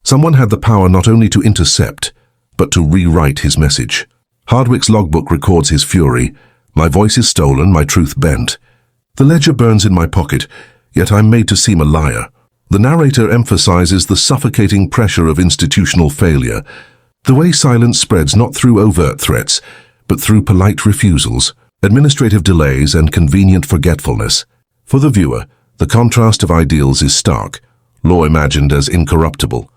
Someone had the power not only to intercept, but to rewrite his message. Hardwicke's logbook records his fury. "My voice is stolen, my truth bent. The ledger burns in my pocket, yet I'm made to seem a liar." The narrator emphasizes the suffocating pressure of institutional failure, the way silence spreads not through overt threats, but through polite refusals, administrative delays, and convenient forgetfulness. For the viewer, the contrast of ideals is stark. Law imagined as incorruptible,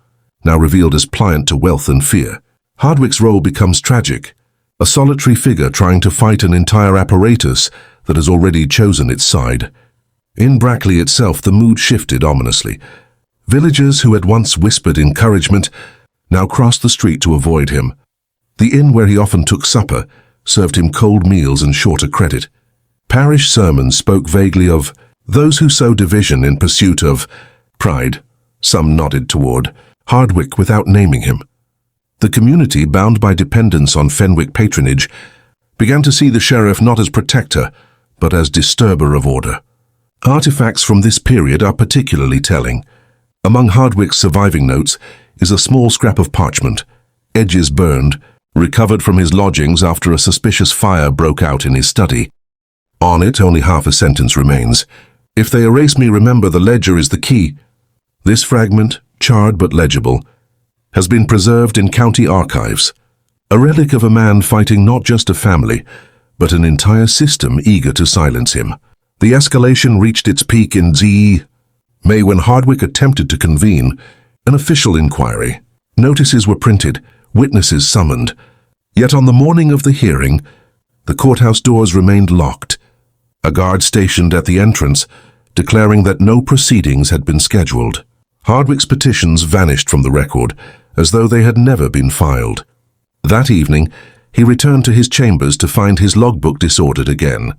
now revealed as pliant to wealth and fear. Hardwicke's role becomes tragic, a solitary figure trying to fight an entire apparatus that has already chosen its side. In Brackley itself, the mood shifted ominously. Villagers who had once whispered encouragement now crossed the street to avoid him. The inn where he often took supper served him cold meals and shorter credit. Parish sermons spoke vaguely of those who sow division in pursuit of pride. Some nodded toward Hardwicke without naming him. The community, bound by dependence on Fenwick patronage, began to see the sheriff not as protector, but as disturber of order. Artifacts from this period are particularly telling. Among Hardwicke's surviving notes is a small scrap of parchment, edges burned, recovered from his lodgings after a suspicious fire broke out in his study. On it, only half a sentence remains. "If they erase me, remember the ledger is the key." This fragment, charred but legible, has been preserved in county archives, a relic of a man fighting not just a family, but an entire system eager to silence him. The escalation reached its peak in May when Hardwicke attempted to convene an official inquiry. Notices were printed, witnesses summoned. Yet on the morning of the hearing, the courthouse doors remained locked, a guard stationed at the entrance declaring that no proceedings had been scheduled. Hardwicke's petitions vanished from the record, as though they had never been filed. That evening, he returned to his chambers to find his logbook disordered again,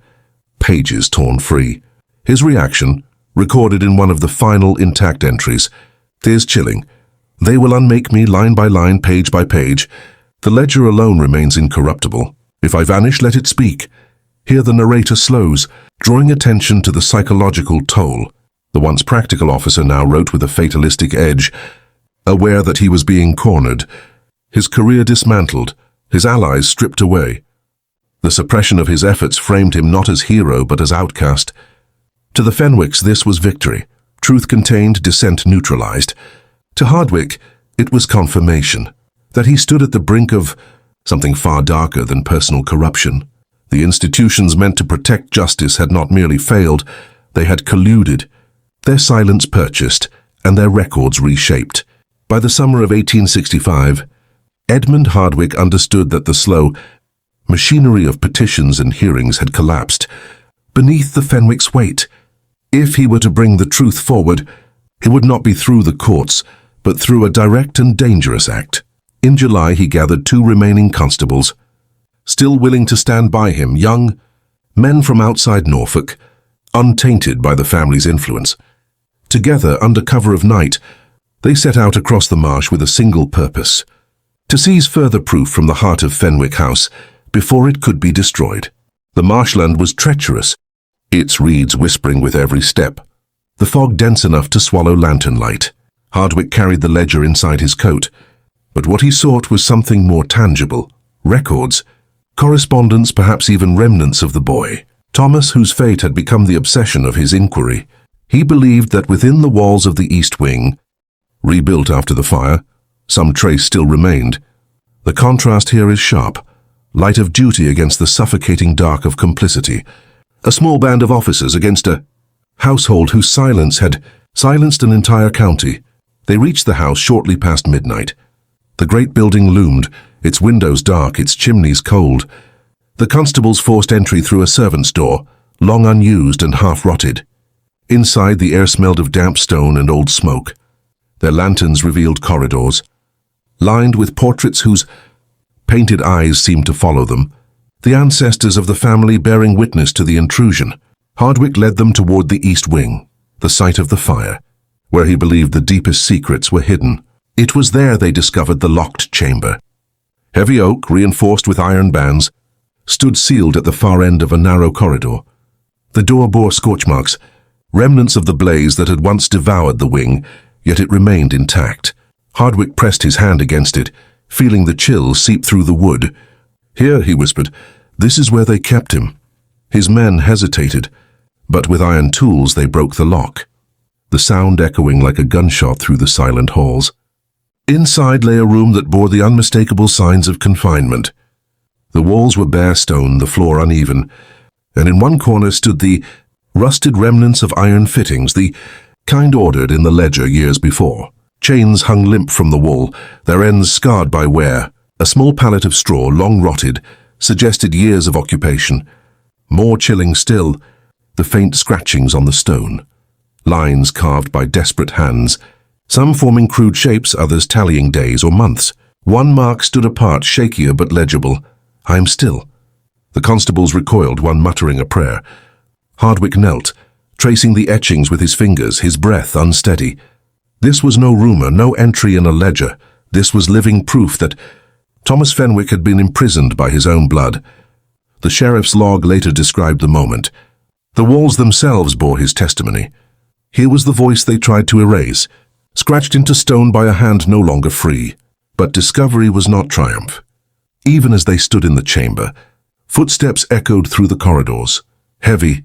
pages torn free. His reaction, recorded in one of the final intact entries, "'Tis chilling. They will unmake me line by line, page by page. The ledger alone remains incorruptible. If I vanish, let it speak." Here the narrator slows, drawing attention to the psychological toll. The once practical officer now wrote with a fatalistic edge, aware that he was being cornered, his career dismantled, his allies stripped away. The suppression of his efforts framed him not as hero but as outcast. To the Fenwicks this was victory, truth contained, dissent neutralized. To Hardwicke it was confirmation, that he stood at the brink of something far darker than personal corruption. The institutions meant to protect justice had not merely failed, they had colluded, their silence purchased, and their records reshaped. By the summer of 1865, Edmund Hardwicke understood that the slow machinery of petitions and hearings had collapsed beneath the Fenwick's weight. If he were to bring the truth forward, it would not be through the courts, but through a direct and dangerous act. In July, he gathered 2 remaining constables, still willing to stand by him, young men from outside Norfolk, untainted by the family's influence. Together, under cover of night, they set out across the marsh with a single purpose: to seize further proof from the heart of Fenwick House before it could be destroyed. The marshland was treacherous, its reeds whispering with every step, the fog dense enough to swallow lantern light. Hardwicke carried the ledger inside his coat, but what he sought was something more tangible: records, correspondence, perhaps even remnants of the boy, Thomas, whose fate had become the obsession of his inquiry. He believed that within the walls of the East Wing, rebuilt after the fire, some trace still remained. The contrast here is sharp, light of duty against the suffocating dark of complicity. A small band of officers against a household whose silence had silenced an entire county. They reached the house shortly past midnight. The great building loomed, its windows dark, its chimneys cold. The constables forced entry through a servant's door, long unused and half-rotted. Inside, the air smelled of damp stone and old smoke. Their lanterns revealed corridors, lined with portraits whose painted eyes seemed to follow them, the ancestors of the family bearing witness to the intrusion. Hardwicke led them toward the East Wing, the site of the fire, where he believed the deepest secrets were hidden. It was there they discovered the locked chamber. Heavy oak, reinforced with iron bands, stood sealed at the far end of a narrow corridor. The door bore scorch marks, remnants of the blaze that had once devoured the wing, yet it remained intact. Hardwicke pressed his hand against it, feeling the chill seep through the wood. "Here," he whispered, "this is where they kept him." His men hesitated, but with iron tools they broke the lock, the sound echoing like a gunshot through the silent halls. Inside lay a room that bore the unmistakable signs of confinement. The walls were bare stone, the floor uneven, and in one corner stood the rusted remnants of iron fittings, the kind ordered in the ledger years before. Chains hung limp from the wall, their ends scarred by wear. A small pallet of straw, long rotted, suggested years of occupation. More chilling still, the faint scratchings on the stone. Lines carved by desperate hands, some forming crude shapes, others tallying days or months. One mark stood apart, shakier but legible. "I am still." The constables recoiled, one muttering a prayer. Hardwick knelt, tracing the etchings with his fingers, his breath unsteady. This was no rumor, no entry in a ledger. This was living proof that Thomas Fenwick had been imprisoned by his own blood. The sheriff's log later described the moment. The walls themselves bore his testimony. Here was the voice they tried to erase, scratched into stone by a hand no longer free. But discovery was not triumph. Even as they stood in the chamber, footsteps echoed through the corridors, heavy,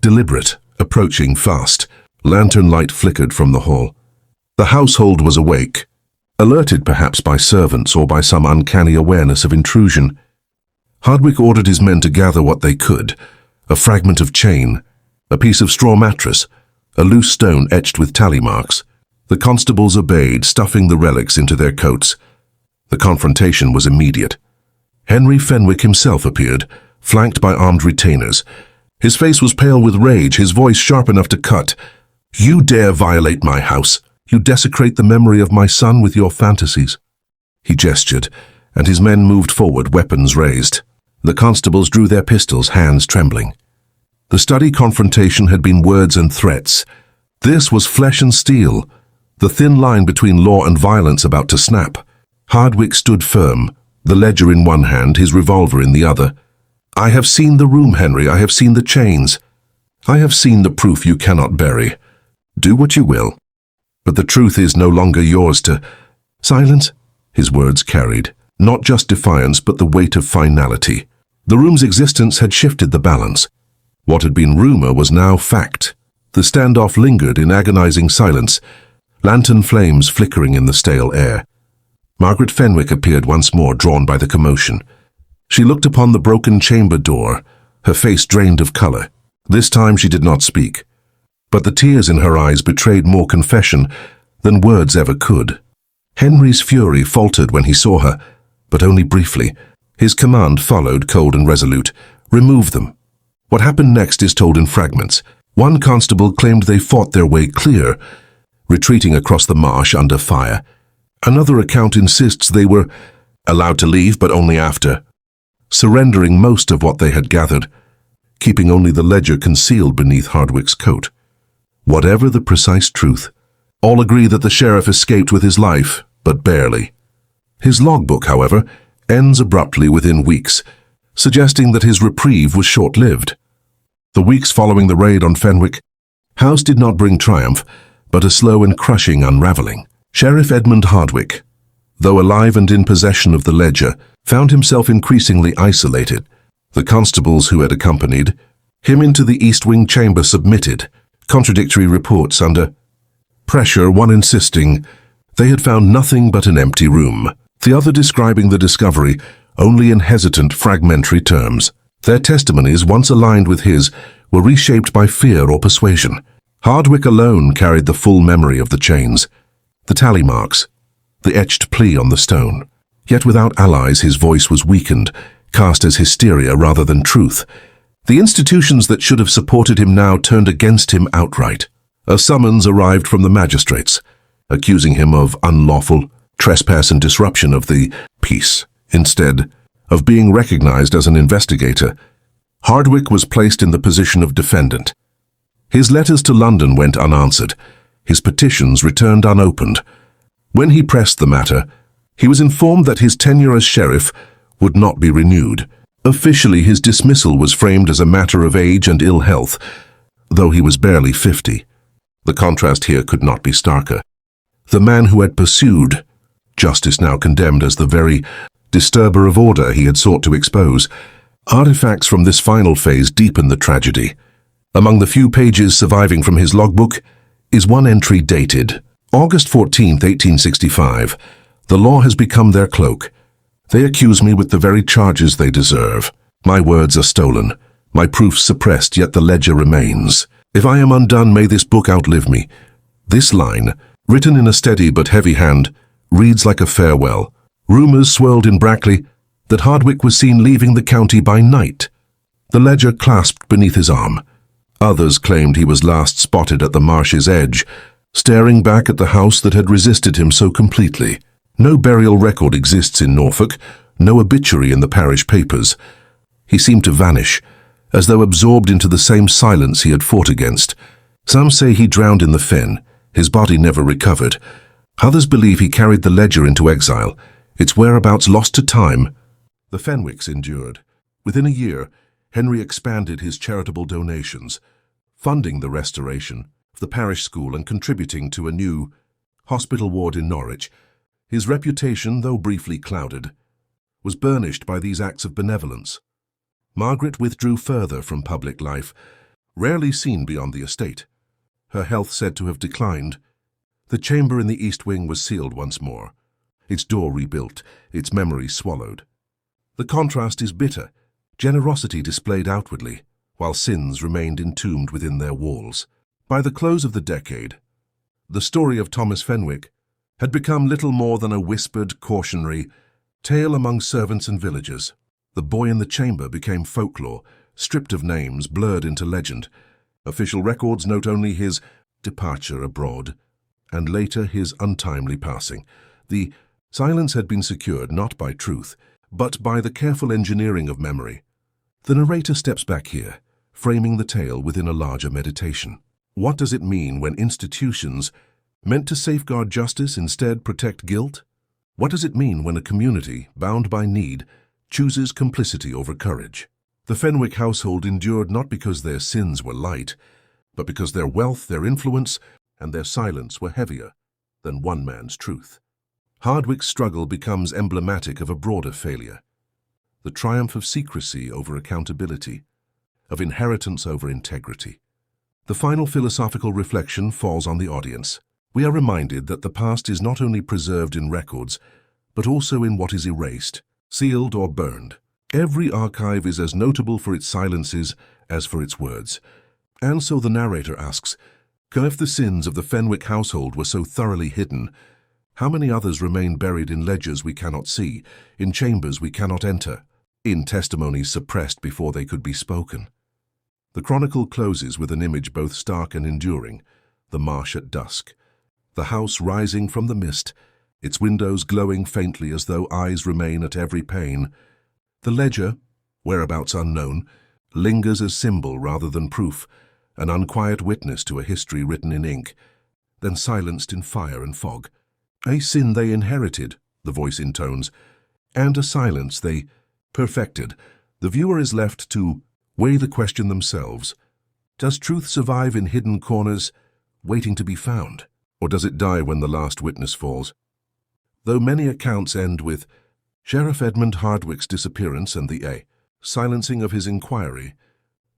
deliberate, approaching fast. Lantern light flickered from the hall. The household was awake, alerted perhaps by servants or by some uncanny awareness of intrusion. Hardwick ordered his men to gather what they could: a fragment of chain, a piece of straw mattress, a loose stone etched with tally marks. The constables obeyed, stuffing the relics into their coats. The confrontation was immediate. Henry Fenwick himself appeared, flanked by armed retainers. His face was pale with rage, his voice sharp enough to cut. "You dare violate my house! You desecrate the memory of my son with your fantasies." He gestured, and his men moved forward, weapons raised. The constables drew their pistols, hands trembling. The study confrontation had been words and threats. This was flesh and steel, the thin line between law and violence about to snap. Hardwick stood firm, the ledger in one hand, his revolver in the other. "I have seen the room, Henry. I have seen the chains. I have seen the proof you cannot bury. Do what you will. But the truth is no longer yours to—" "Silence," his words carried, not just defiance but the weight of finality. The room's existence had shifted the balance. What had been rumor was now fact. The standoff lingered in agonizing silence, lantern flames flickering in the stale air. Margaret Fenwick appeared once more, drawn by the commotion. She looked upon the broken chamber door, her face drained of color. This time she did not speak, but the tears in her eyes betrayed more confession than words ever could. Henry's fury faltered when he saw her, but only briefly. His command followed, cold and resolute: "Remove them." What happened next is told in fragments. One constable claimed they fought their way clear, retreating across the marsh under fire. Another account insists they were allowed to leave, but only after, surrendering most of what they had gathered, keeping only the ledger concealed beneath Hardwick's coat. Whatever the precise truth, all agree that the sheriff escaped with his life, but barely. His logbook, however, ends abruptly within weeks, suggesting that his reprieve was short-lived. The weeks following the raid on Fenwick House did not bring triumph, but a slow and crushing unraveling. Sheriff Edmund Hardwick, though alive and in possession of the ledger, found himself increasingly isolated. The constables who had accompanied him into the East Wing chamber submitted contradictory reports under pressure, one insisting they had found nothing but an empty room, the other describing the discovery only in hesitant, fragmentary terms. Their testimonies, once aligned with his, were reshaped by fear or persuasion. Hardwick alone carried the full memory of the chains, the tally marks, the etched plea on the stone. Yet without allies, his voice was weakened, cast as hysteria rather than truth. The institutions that should have supported him now turned against him outright. A summons arrived from the magistrates, accusing him of unlawful trespass and disruption of the peace. Instead of being recognized as an investigator, Hardwick was placed in the position of defendant. His letters to London went unanswered, his petitions returned unopened. When he pressed the matter, he was informed that his tenure as sheriff would not be renewed. Officially, his dismissal was framed as a matter of age and ill health, though he was barely 50. The contrast here could not be starker. The man who had pursued justice now condemned as the very disturber of order he had sought to expose. Artifacts from this final phase deepen the tragedy. Among the few pages surviving from his logbook is one entry dated August 14, 1865. "The law has become their cloak. They accuse me with the very charges they deserve. My words are stolen, my proofs suppressed, yet the ledger remains. If I am undone, may this book outlive me." This line, written in a steady but heavy hand, reads like a farewell. Rumors swirled in Brackley that Hardwick was seen leaving the county by night, the ledger clasped beneath his arm. Others claimed he was last spotted at the marsh's edge, staring back at the house that had resisted him so completely. No burial record exists in Norfolk, no obituary in the parish papers. He seemed to vanish, as though absorbed into the same silence he had fought against. Some say he drowned in the fen, his body never recovered. Others believe he carried the ledger into exile, its whereabouts lost to time. The Fenwicks endured. Within a year, Henry expanded his charitable donations, funding the restoration of the parish school and contributing to a new hospital ward in Norwich. His reputation, though briefly clouded, was burnished by these acts of benevolence. Margaret withdrew further from public life, rarely seen beyond the estate. Her health said to have declined. The chamber in the east wing was sealed once more, its door rebuilt, its memories swallowed. The contrast is bitter, generosity displayed outwardly, while sins remained entombed within their walls. By the close of the decade, the story of Thomas Fenwick had become little more than a whispered, cautionary tale among servants and villagers. The boy in the chamber became folklore, stripped of names, blurred into legend. Official records note only his departure abroad, and later his untimely passing. The silence had been secured not by truth, but by the careful engineering of memory. The narrator steps back here, framing the tale within a larger meditation. What does it mean when institutions meant to safeguard justice instead protect guilt? What does it mean when a community, bound by need, chooses complicity over courage? The Fenwick household endured not because their sins were light, but because their wealth, their influence, and their silence were heavier than one man's truth. Hardwicke's struggle becomes emblematic of a broader failure, the triumph of secrecy over accountability, of inheritance over integrity. The final philosophical reflection falls on the audience. We are reminded that the past is not only preserved in records, but also in what is erased, sealed or burned. Every archive is as notable for its silences as for its words. And so the narrator asks, if the sins of the Fenwick household were so thoroughly hidden, how many others remain buried in ledgers we cannot see, in chambers we cannot enter, in testimonies suppressed before they could be spoken? The chronicle closes with an image both stark and enduring, the marsh at dusk, the house rising from the mist, its windows glowing faintly as though eyes remain at every pane. The ledger, whereabouts unknown, lingers as symbol rather than proof, an unquiet witness to a history written in ink, then silenced in fire and fog. A sin they inherited, the voice intones, and a silence they perfected. The viewer is left to weigh the question themselves. Does truth survive in hidden corners, waiting to be found? Or does it die when the last witness falls? Though many accounts end with Sheriff Edmund Hardwicke's disappearance and the silencing of his inquiry,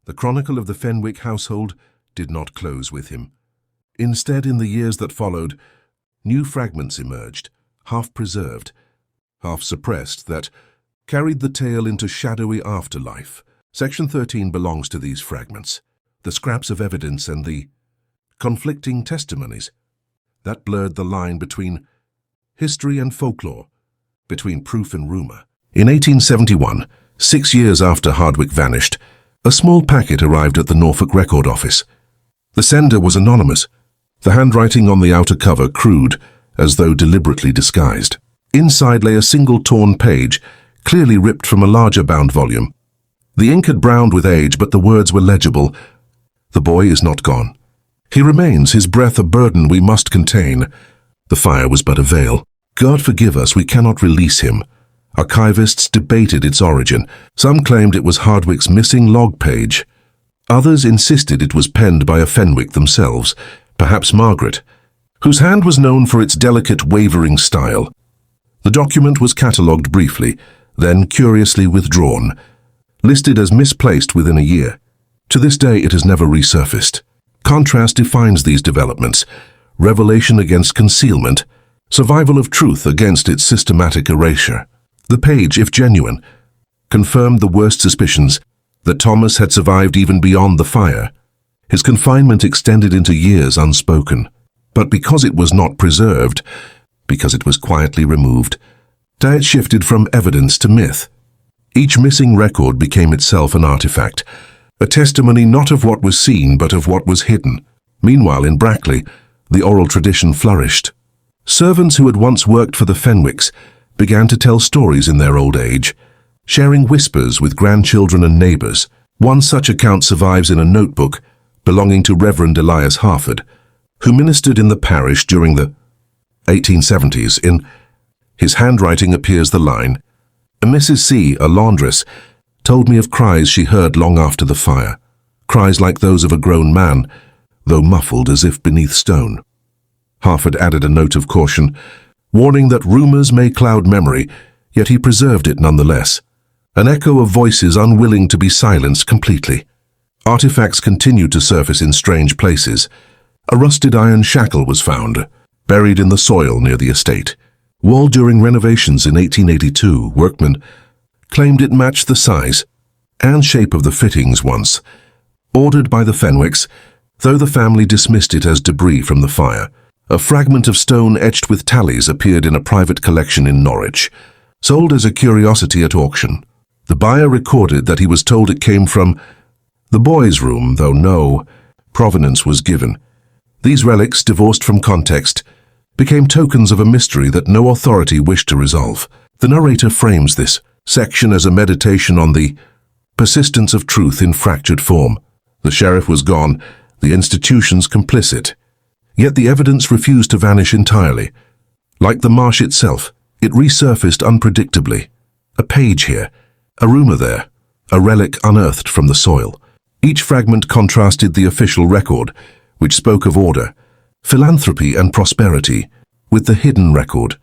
the chronicle of the Fenwick household did not close with him. Instead, in the years that followed, new fragments emerged, half preserved, half suppressed, that carried the tale into shadowy afterlife. Section 13 belongs to these fragments, the scraps of evidence and the conflicting testimonies that blurred the line between history and folklore, between proof and rumor. In 1871, 6 years after Hardwicke vanished, a small packet arrived at the Norfolk Record Office. The sender was anonymous, the handwriting on the outer cover crude, as though deliberately disguised. Inside lay a single torn page, clearly ripped from a larger bound volume. The ink had browned with age, but the words were legible. The boy is not gone. He remains, his breath a burden we must contain. The fire was but a veil. God forgive us, we cannot release him. Archivists debated its origin. Some claimed it was Hardwicke's missing log page. Others insisted it was penned by a Fenwick themselves, perhaps Margaret, whose hand was known for its delicate, wavering style. The document was catalogued briefly, then curiously withdrawn, listed as misplaced within a year. To this day, it has never resurfaced. Contrast defines these developments: revelation against concealment, survival of truth against its systematic erasure. The page, if genuine, confirmed the worst suspicions that Thomas had survived even beyond the fire. His confinement extended into years unspoken. But because it was not preserved, because it was quietly removed, it shifted from evidence to myth. Each missing record became itself an artifact, a testimony not of what was seen but of what was hidden. Meanwhile, in Brackley, the oral tradition flourished. Servants who had once worked for the Fenwicks began to tell stories in their old age, sharing whispers with grandchildren and neighbors. One such account survives in a notebook belonging to Reverend Elias Harford, who ministered in the parish during the 1870s. In his handwriting appears the line, "Mrs. C, a laundress, told me of cries she heard long after the fire, cries like those of a grown man, though muffled as if beneath stone." Harford added a note of caution, warning that rumors may cloud memory, yet he preserved it nonetheless. An echo of voices unwilling to be silenced completely. Artifacts continued to surface in strange places. A rusted iron shackle was found, buried in the soil near the estate. Walled during renovations in 1882, workmen claimed it matched the size and shape of the fittings once ordered by the Fenwicks, though the family dismissed it as debris from the fire. A fragment of stone etched with tallies appeared in a private collection in Norwich, sold as a curiosity at auction. The buyer recorded that he was told it came from the boys' room, though no provenance was given. These relics, divorced from context, became tokens of a mystery that no authority wished to resolve. The narrator frames this section as a meditation on the persistence of truth in fractured form. The sheriff was gone, the institutions complicit. Yet the evidence refused to vanish entirely. Like the marsh itself, it resurfaced unpredictably. A page here, a rumor there, a relic unearthed from the soil. Each fragment contrasted the official record, which spoke of order, philanthropy and prosperity, with the hidden record,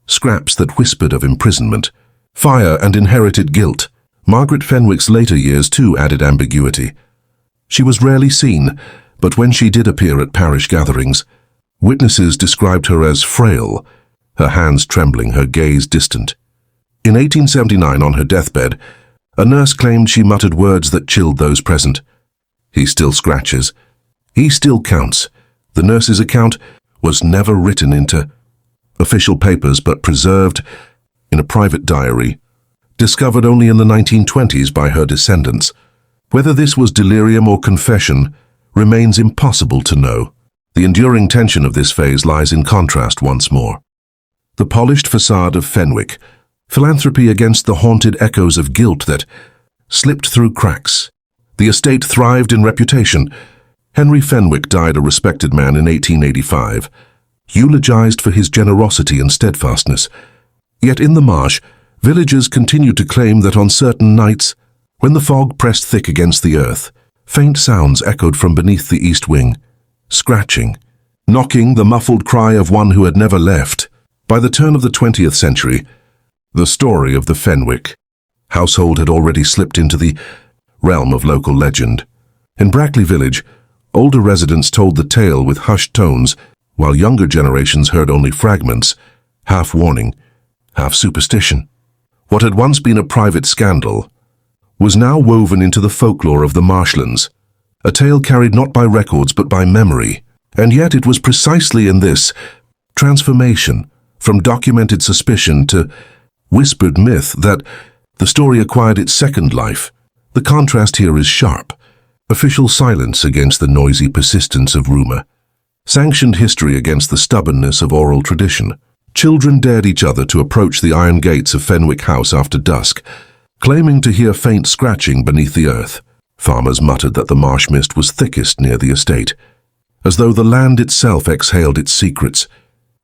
scraps that whispered of imprisonment, fire and inherited guilt. Margaret Fenwick's later years too added ambiguity. She was rarely seen, but when she did appear at parish gatherings, witnesses described her as frail, her hands trembling, her gaze distant. In 1879, on her deathbed, a nurse claimed she muttered words that chilled those present. "He still scratches. He still counts." The nurse's account was never written into official papers but preserved in a private diary, discovered only in the 1920s by her descendants. Whether this was delirium or confession remains impossible to know. The enduring tension of this phase lies in contrast once more. The polished facade of Fenwick, philanthropy against the haunted echoes of guilt that slipped through cracks. The estate thrived in reputation. Henry Fenwick died a respected man in 1885, eulogized for his generosity and steadfastness. Yet in the marsh, villagers continued to claim that on certain nights, when the fog pressed thick against the earth, faint sounds echoed from beneath the east wing, scratching, knocking, the muffled cry of one who had never left. By the turn of the 20th century, the story of the Fenwick household had already slipped into the realm of local legend. In Brackley village, older residents told the tale with hushed tones, while younger generations heard only fragments, half warning, half superstition. What had once been a private scandal was now woven into the folklore of the marshlands, a tale carried not by records but by memory. And yet it was precisely in this transformation from documented suspicion to whispered myth that the story acquired its second life. The contrast here is sharp. Official silence against the noisy persistence of rumor. Sanctioned history against the stubbornness of oral tradition. Children dared each other to approach the iron gates of Fenwick House after dusk, claiming to hear faint scratching beneath the earth. Farmers muttered that the marsh mist was thickest near the estate, as though the land itself exhaled its secrets.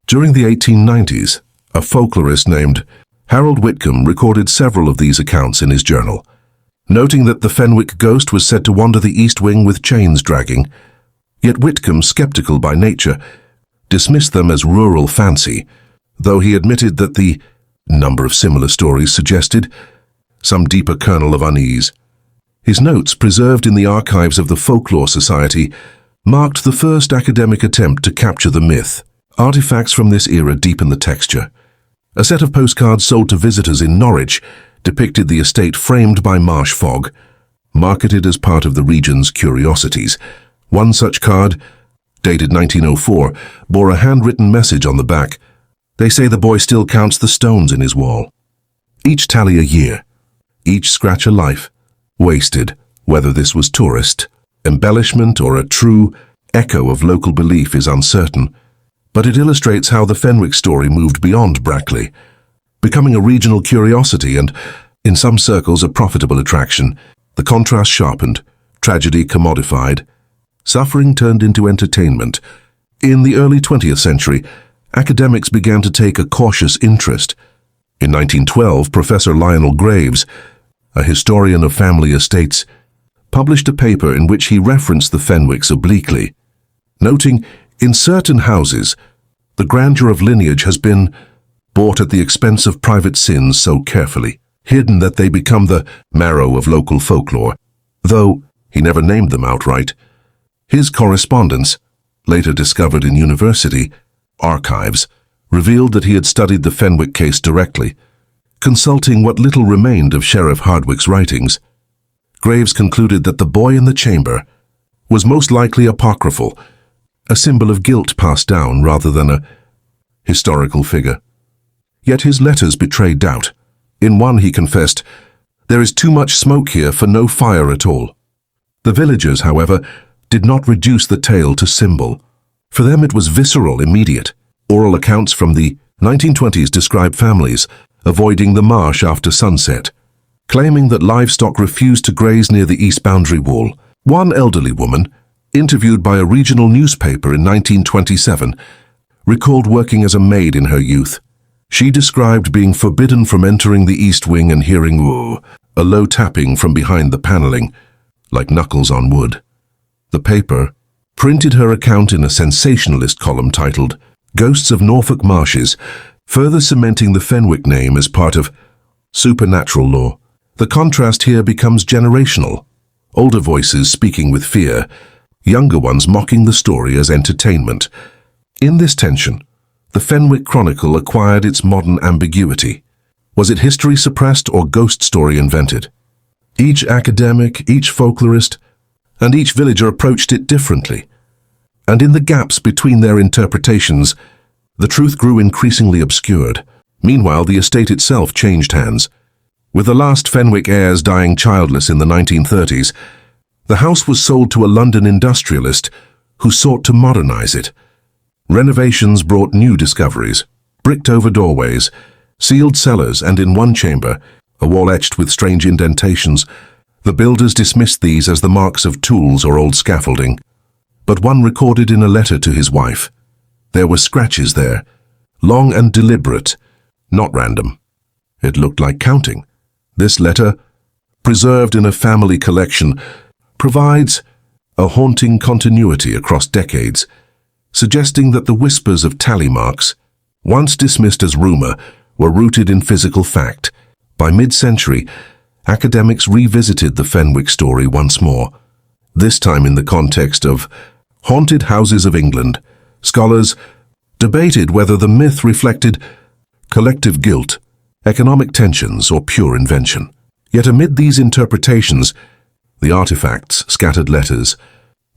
During the 1890s, a folklorist named Harold Whitcomb recorded several of these accounts in his journal, noting that the Fenwick ghost was said to wander the east wing with chains dragging. Yet Whitcomb, skeptical by nature, dismissed them as rural fancy, though he admitted that the number of similar stories suggested some deeper kernel of unease. His notes, preserved in the archives of the Folklore Society, marked the first academic attempt to capture the myth. Artifacts from this era deepen the texture. A set of postcards sold to visitors in Norwich depicted the estate framed by marsh fog, marketed as part of the region's curiosities. One such card, dated 1904, bore a handwritten message on the back. "They say the boy still counts the stones in his wall." Each tally a year, each scratch a life, wasted. Whether this was tourist embellishment or a true echo of local belief is uncertain, but it illustrates how the Fenwick story moved beyond Brackley, becoming a regional curiosity and, In some circles a profitable attraction, the contrast sharpened, tragedy commodified, suffering turned into entertainment. In the early 20th century, academics began to take a cautious interest. In 1912, Professor Lionel Graves, a historian of family estates, published a paper in which he referenced the Fenwicks obliquely, noting, in certain houses, the grandeur of lineage has been bought at the expense of private sins so carefully hidden that they become the marrow of local folklore, though he never named them outright. His correspondence, later discovered in university archives, revealed that he had studied the Fenwick case directly, consulting what little remained of Sheriff Hardwick's writings. Graves concluded that the boy in the chamber was most likely apocryphal, a symbol of guilt passed down rather than a historical figure. Yet his letters betrayed doubt. In one he confessed, "There is too much smoke here for no fire at all." The villagers, however, did not reduce the tale to symbol. For them it was visceral, immediate. Oral accounts from the 1920s describe families avoiding the marsh after sunset, claiming that livestock refused to graze near the east boundary wall. One elderly woman, interviewed by a regional newspaper in 1927, recalled working as a maid in her youth. She described being forbidden from entering the east wing and hearing "woo," a low tapping from behind the paneling, like knuckles on wood. The paper printed her account in a sensationalist column titled "Ghosts of Norfolk Marshes," further cementing the Fenwick name as part of supernatural lore. The contrast here becomes generational. Older voices speaking with fear, younger ones mocking the story as entertainment. In this tension, the Fenwick Chronicle acquired its modern ambiguity. Was it history suppressed or ghost story invented? Each academic, each folklorist, and each villager approached it differently. And in the gaps between their interpretations, the truth grew increasingly obscured. Meanwhile, the estate itself changed hands. With the last Fenwick heirs dying childless in the 1930s, the house was sold to a London industrialist who sought to modernize it. Renovations brought new discoveries: bricked-over doorways, sealed cellars, and in one chamber, a wall etched with strange indentations. The builders dismissed these as the marks of tools or old scaffolding. But one recorded in a letter to his wife. There were scratches there, long and deliberate, not random. It looked like counting. This letter, preserved in a family collection, provides a haunting continuity across decades, suggesting that the whispers of tally marks, once dismissed as rumor, were rooted in physical fact. By mid-century, academics revisited the Fenwick story once more, this time in the context of haunted houses of England. Scholars debated whether the myth reflected collective guilt, economic tensions, or pure invention. Yet amid these interpretations, the artifacts, scattered letters,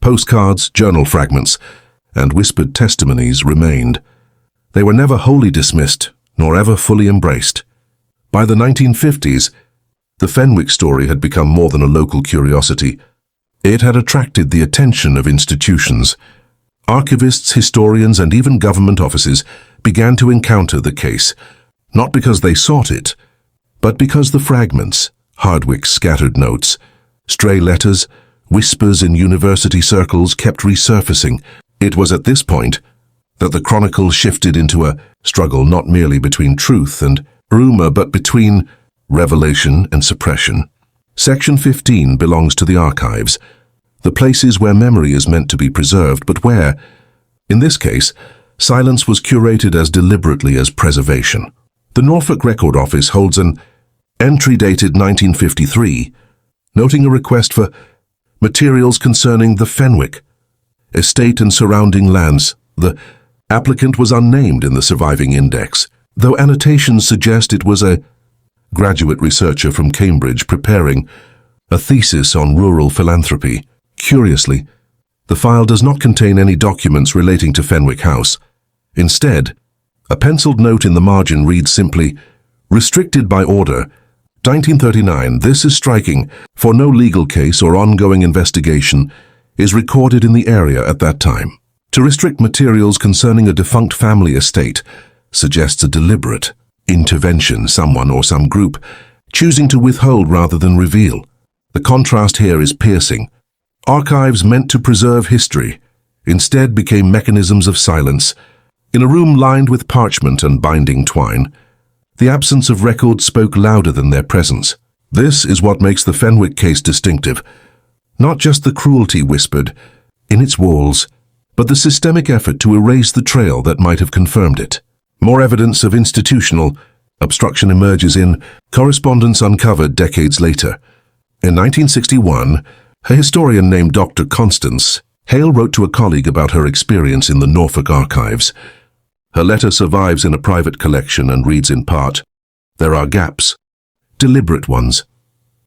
postcards, journal fragments, and whispered testimonies remained. They were never wholly dismissed, nor ever fully embraced. By the 1950s, the Fenwick story had become more than a local curiosity. It had attracted the attention of institutions. Archivists, historians, and even government offices began to encounter the case, not because they sought it, but because the fragments, Hardwick's scattered notes, stray letters, whispers in university circles kept resurfacing. It was at this point that the Chronicle shifted into a struggle not merely between truth and rumor, but between revelation and suppression. Section 15 belongs to the archives, the places where memory is meant to be preserved, but where, in this case, silence was curated as deliberately as preservation. The Norfolk Record Office holds an entry dated 1953, noting a request for materials concerning the Fenwick estate and surrounding lands. The applicant was unnamed in the surviving index, though annotations suggest it was a graduate researcher from Cambridge preparing a thesis on rural philanthropy. Curiously, the file does not contain any documents relating to Fenwick House. Instead, a penciled note in the margin reads simply, "Restricted by order, 1939. This is striking, for no legal case or ongoing investigation is recorded in the area at that time." To restrict materials concerning a defunct family estate suggests a deliberate intervention. Someone or some group choosing to withhold rather than reveal. The contrast here is piercing. Archives meant to preserve history instead became mechanisms of silence. In a room lined with parchment and binding twine, the absence of records spoke louder than their presence. This is what makes the Fenwick case distinctive. Not just the cruelty whispered in its walls, but the systemic effort to erase the trail that might have confirmed it. More evidence of institutional obstruction emerges in correspondence uncovered decades later. In 1961, a historian named Dr. Constance Hale wrote to a colleague about her experience in the Norfolk archives. Her letter survives in a private collection and reads in part, "There are gaps, deliberate ones.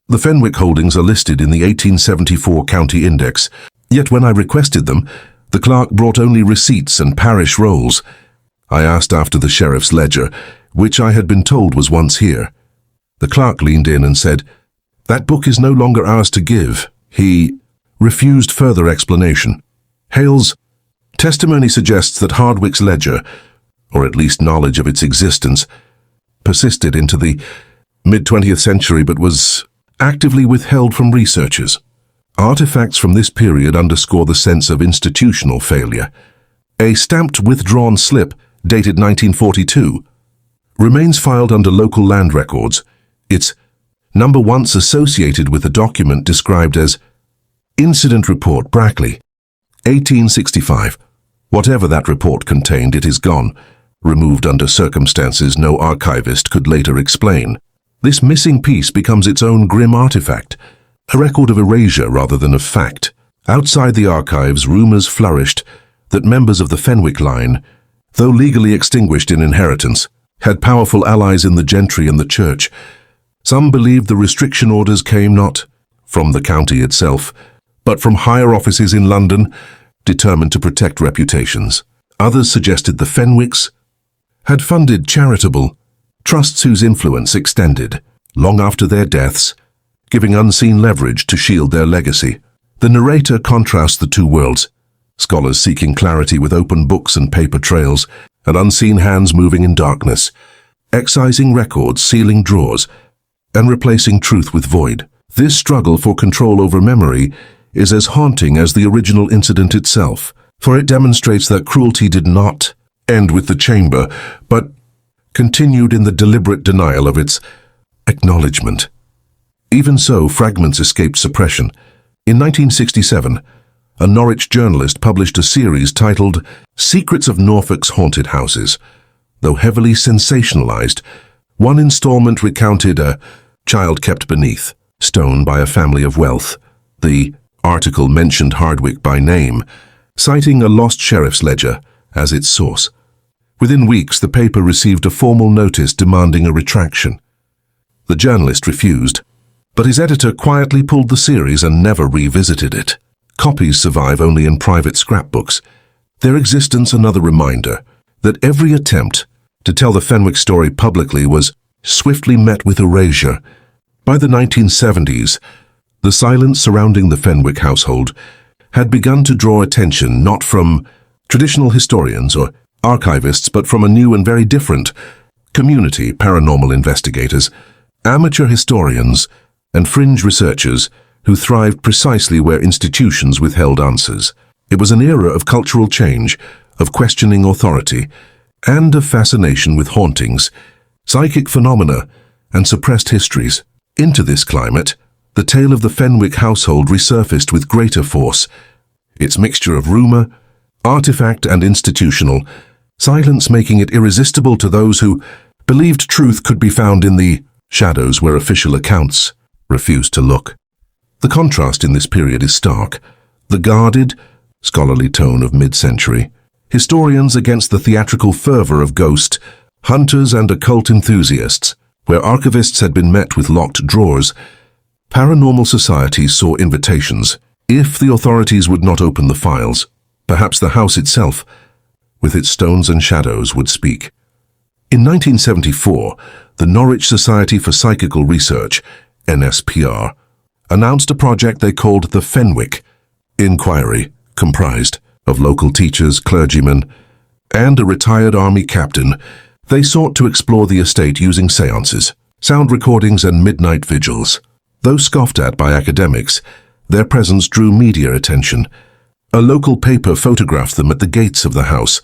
The Fenwick holdings are listed in the 1874 County Index, yet when I requested them, the clerk brought only receipts and parish rolls. I asked after the sheriff's ledger, which I had been told was once here. The clerk leaned in and said, 'That book is no longer ours to give.' He refused further explanation." Hale's testimony suggests that Hardwick's ledger, or at least knowledge of its existence, persisted into the mid-20th century but was actively withheld from researchers. Artifacts from this period underscore the sense of institutional failure. A stamped withdrawn slip, dated 1942, remains filed under local land records, its number once associated with a document described as Incident Report Brackley, 1865. Whatever that report contained, it is gone, removed under circumstances no archivist could later explain. This missing piece becomes its own grim artifact, a record of erasure rather than of fact. Outside the archives, rumors flourished that members of the Fenwick line, though legally extinguished in inheritance, had powerful allies in the gentry and the church. Some believed the restriction orders came not from the county itself, but from higher offices in London, determined to protect reputations. Others suggested the Fenwicks had funded charitable trusts whose influence extended long after their deaths, giving unseen leverage to shield their legacy. The narrator contrasts the two worlds, scholars seeking clarity with open books and paper trails, and unseen hands moving in darkness, excising records, sealing drawers, and replacing truth with void. This struggle for control over memory is as haunting as the original incident itself, for it demonstrates that cruelty did not end with the chamber, but continued in the deliberate denial of its acknowledgement. Even so, fragments escaped suppression. In 1967, a Norwich journalist published a series titled Secrets of Norfolk's Haunted Houses. Though heavily sensationalized, one installment recounted a child kept beneath stone by a family of wealth. The article mentioned Hardwick by name, citing a lost sheriff's ledger as its source. Within weeks, the paper received a formal notice demanding a retraction. The journalist refused, but his editor quietly pulled the series and never revisited it. Copies survive only in private scrapbooks, their existence another reminder that every attempt to tell the Fenwick story publicly was swiftly met with erasure. By the 1970s, the silence surrounding the Fenwick household had begun to draw attention not from traditional historians or archivists, but from a new and very different community: paranormal investigators, amateur historians, and fringe researchers who thrived precisely where institutions withheld answers. It was an era of cultural change, of questioning authority, and of fascination with hauntings, psychic phenomena, and suppressed histories. Into this climate, the tale of the Fenwick household resurfaced with greater force. Its mixture of rumor, artifact, and institutional silence making it irresistible to those who believed truth could be found in the shadows where official accounts refused to look. The contrast in this period is stark. The guarded, scholarly tone of mid-century historians against the theatrical fervor of ghost hunters and occult enthusiasts. Where archivists had been met with locked drawers, paranormal societies saw invitations. If the authorities would not open the files, perhaps the house itself, with its stones and shadows, would speak. In 1974, the Norwich Society for Psychical Research, NSPR, announced a project they called the Fenwick Inquiry, comprised of local teachers, clergymen, and a retired army captain. They sought to explore the estate using seances, sound recordings and midnight vigils. Though scoffed at by academics, their presence drew media attention. A local paper photographed them at the gates of the house,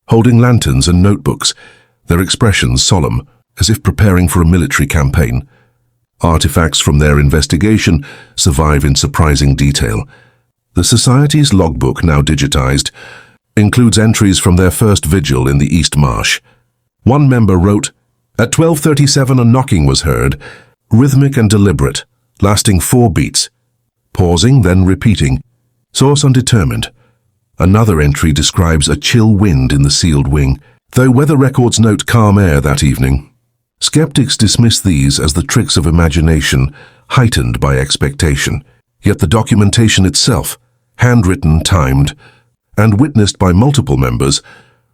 holding lanterns and notebooks, their expressions solemn, as if preparing for a military campaign. Artifacts from their investigation survive in surprising detail. The Society's logbook, now digitized, includes entries from their first vigil in the East Marsh. One member wrote, "At 12:37 a knocking was heard, rhythmic and deliberate, lasting 4 beats. Pausing, then repeating. Source undetermined." Another entry describes a chill wind in the sealed wing, though weather records note calm air that evening. Skeptics dismiss these as the tricks of imagination, heightened by expectation. Yet the documentation itself, handwritten, timed, and witnessed by multiple members,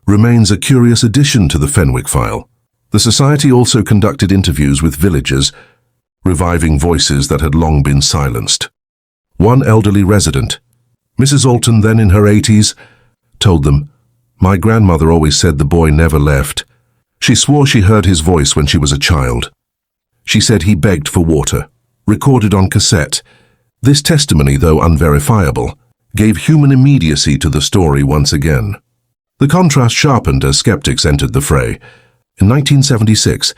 remains a curious addition to the Fenwick file. The Society also conducted interviews with villagers, reviving voices that had long been silenced. One elderly resident, Mrs. Alton, then in her 80s, told them, "My grandmother always said the boy never left. She swore she heard his voice when she was a child. She said he begged for water," recorded on cassette. This testimony, though unverifiable, gave human immediacy to the story once again. The contrast sharpened as skeptics entered the fray. In 1976,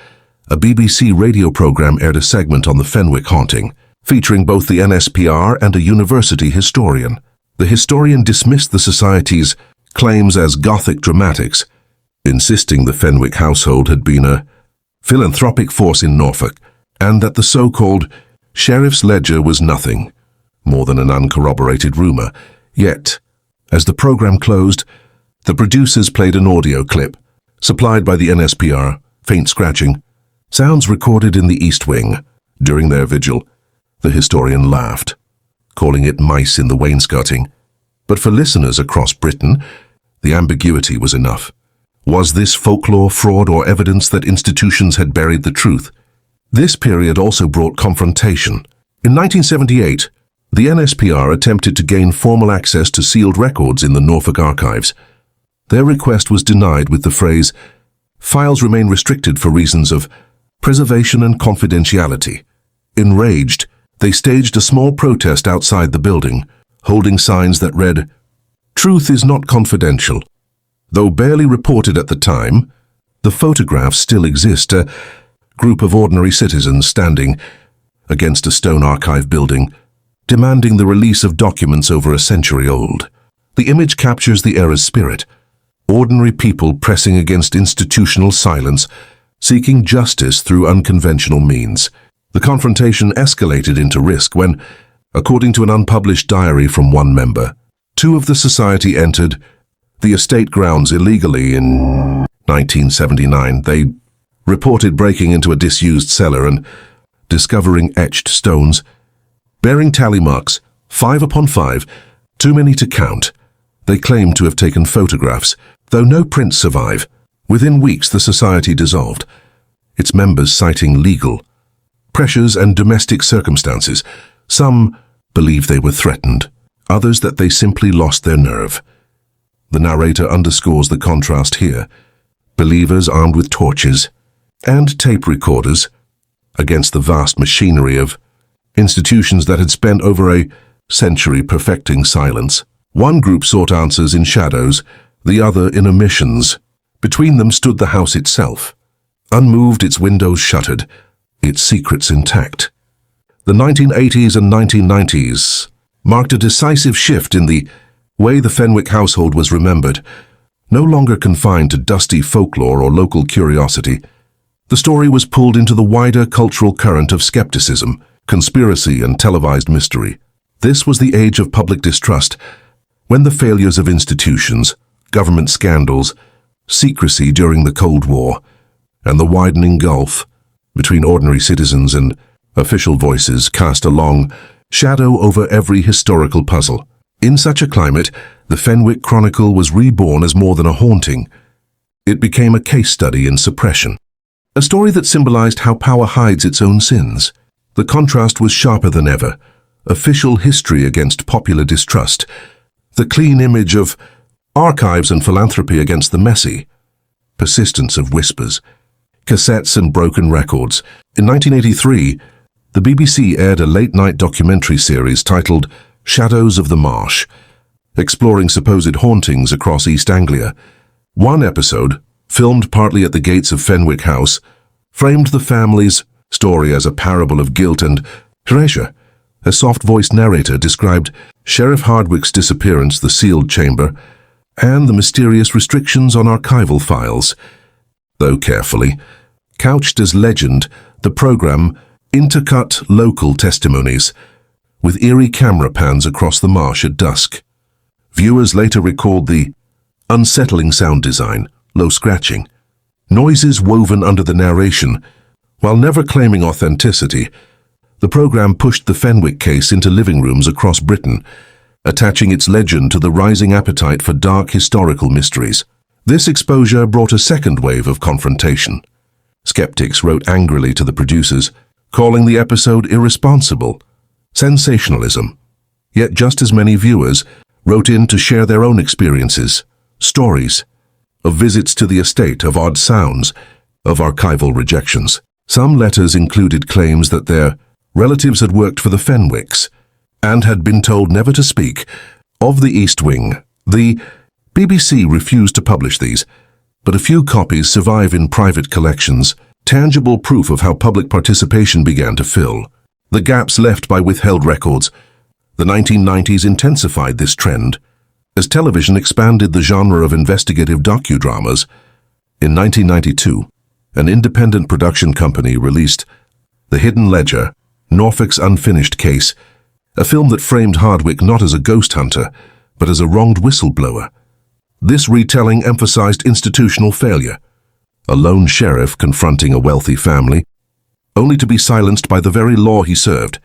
a BBC radio program aired a segment on the Fenwick haunting, featuring both the NSPR and a university historian. The historian dismissed the Society's claims as Gothic dramatics, insisting the Fenwick household had been a philanthropic force in Norfolk, and that the so-called sheriff's ledger was nothing more than an uncorroborated rumor. Yet, as the program closed, the producers played an audio clip, supplied by the NSPR, faint scratching, sounds recorded in the East Wing. During their vigil, the historian laughed, calling it mice in the wainscoting. But for listeners across Britain, the ambiguity was enough. Was this folklore, fraud, or evidence that institutions had buried the truth? This period also brought confrontation. In 1978, the NSPR attempted to gain formal access to sealed records in the Norfolk archives. Their request was denied with the phrase, "Files remain restricted for reasons of preservation and confidentiality." Enraged, they staged a small protest outside the building, holding signs that read, "Truth is not confidential." Though barely reported at the time, the photographs still exist, a group of ordinary citizens standing against a stone archive building, demanding the release of documents over a century old. The image captures the era's spirit, ordinary people pressing against institutional silence, seeking justice through unconventional means. The confrontation escalated into risk when, according to an unpublished diary from one member, 2 of the Society entered the estate grounds illegally in 1979. They reported breaking into a disused cellar and discovering etched stones, bearing tally marks, 5 upon 5, too many to count. They claimed to have taken photographs, though no prints survive. Within weeks, the Society dissolved, its members citing legal pressures and domestic circumstances. Some believed they were threatened, others that they simply lost their nerve. The narrator underscores the contrast here. Believers armed with torches and tape recorders against the vast machinery of institutions that had spent over a century perfecting silence. One group sought answers in shadows, the other in omissions. Between them stood the house itself, unmoved, its windows shuttered, its secrets intact. The 1980s and 1990s marked a decisive shift in the way the Fenwick household was remembered. No longer confined to dusty folklore or local curiosity, the story was pulled into the wider cultural current of skepticism, conspiracy, and televised mystery. This was the age of public distrust, when the failures of institutions, government scandals, secrecy during the Cold War, and the widening gulf between ordinary citizens and official voices cast a long shadow over every historical puzzle. In such a climate, the Fenwick Chronicle was reborn as more than a haunting. It became a case study in suppression, a story that symbolized how power hides its own sins. The contrast was sharper than ever, official history against popular distrust, the clean image of archives and philanthropy against the messy persistence of whispers, cassettes and broken records. In 1983, the BBC aired a late-night documentary series titled Shadows of the Marsh, exploring supposed hauntings across East Anglia. One episode, filmed partly at the gates of Fenwick House, framed the family's story as a parable of guilt and treasure. A soft-voiced narrator described Sheriff Hardwick's disappearance, the sealed chamber, and the mysterious restrictions on archival files. Though carefully couched as legend, the program intercut local testimonies, with eerie camera pans across the marsh at dusk. Viewers later recalled the unsettling sound design, low scratching, noises woven under the narration. While never claiming authenticity, the program pushed the Fenwick case into living rooms across Britain, attaching its legend to the rising appetite for dark historical mysteries. This exposure brought a second wave of confrontation. Skeptics wrote angrily to the producers, calling the episode irresponsible, sensationalism. Yet just as many viewers wrote in to share their own experiences, stories, of visits to the estate, of odd sounds, of archival rejections. Some letters included claims that their relatives had worked for the Fenwicks and had been told never to speak of the East Wing. The BBC refused to publish these, but a few copies survive in private collections, tangible proof of how public participation began to fill the gaps left by withheld records. The 1990s intensified this trend, as television expanded the genre of investigative docudramas. In 1992, an independent production company released The Hidden Ledger, Norfolk's Unfinished Case, a film that framed Hardwick not as a ghost hunter, but as a wronged whistleblower. This retelling emphasized institutional failure, a lone sheriff confronting a wealthy family, only to be silenced by the very law he served.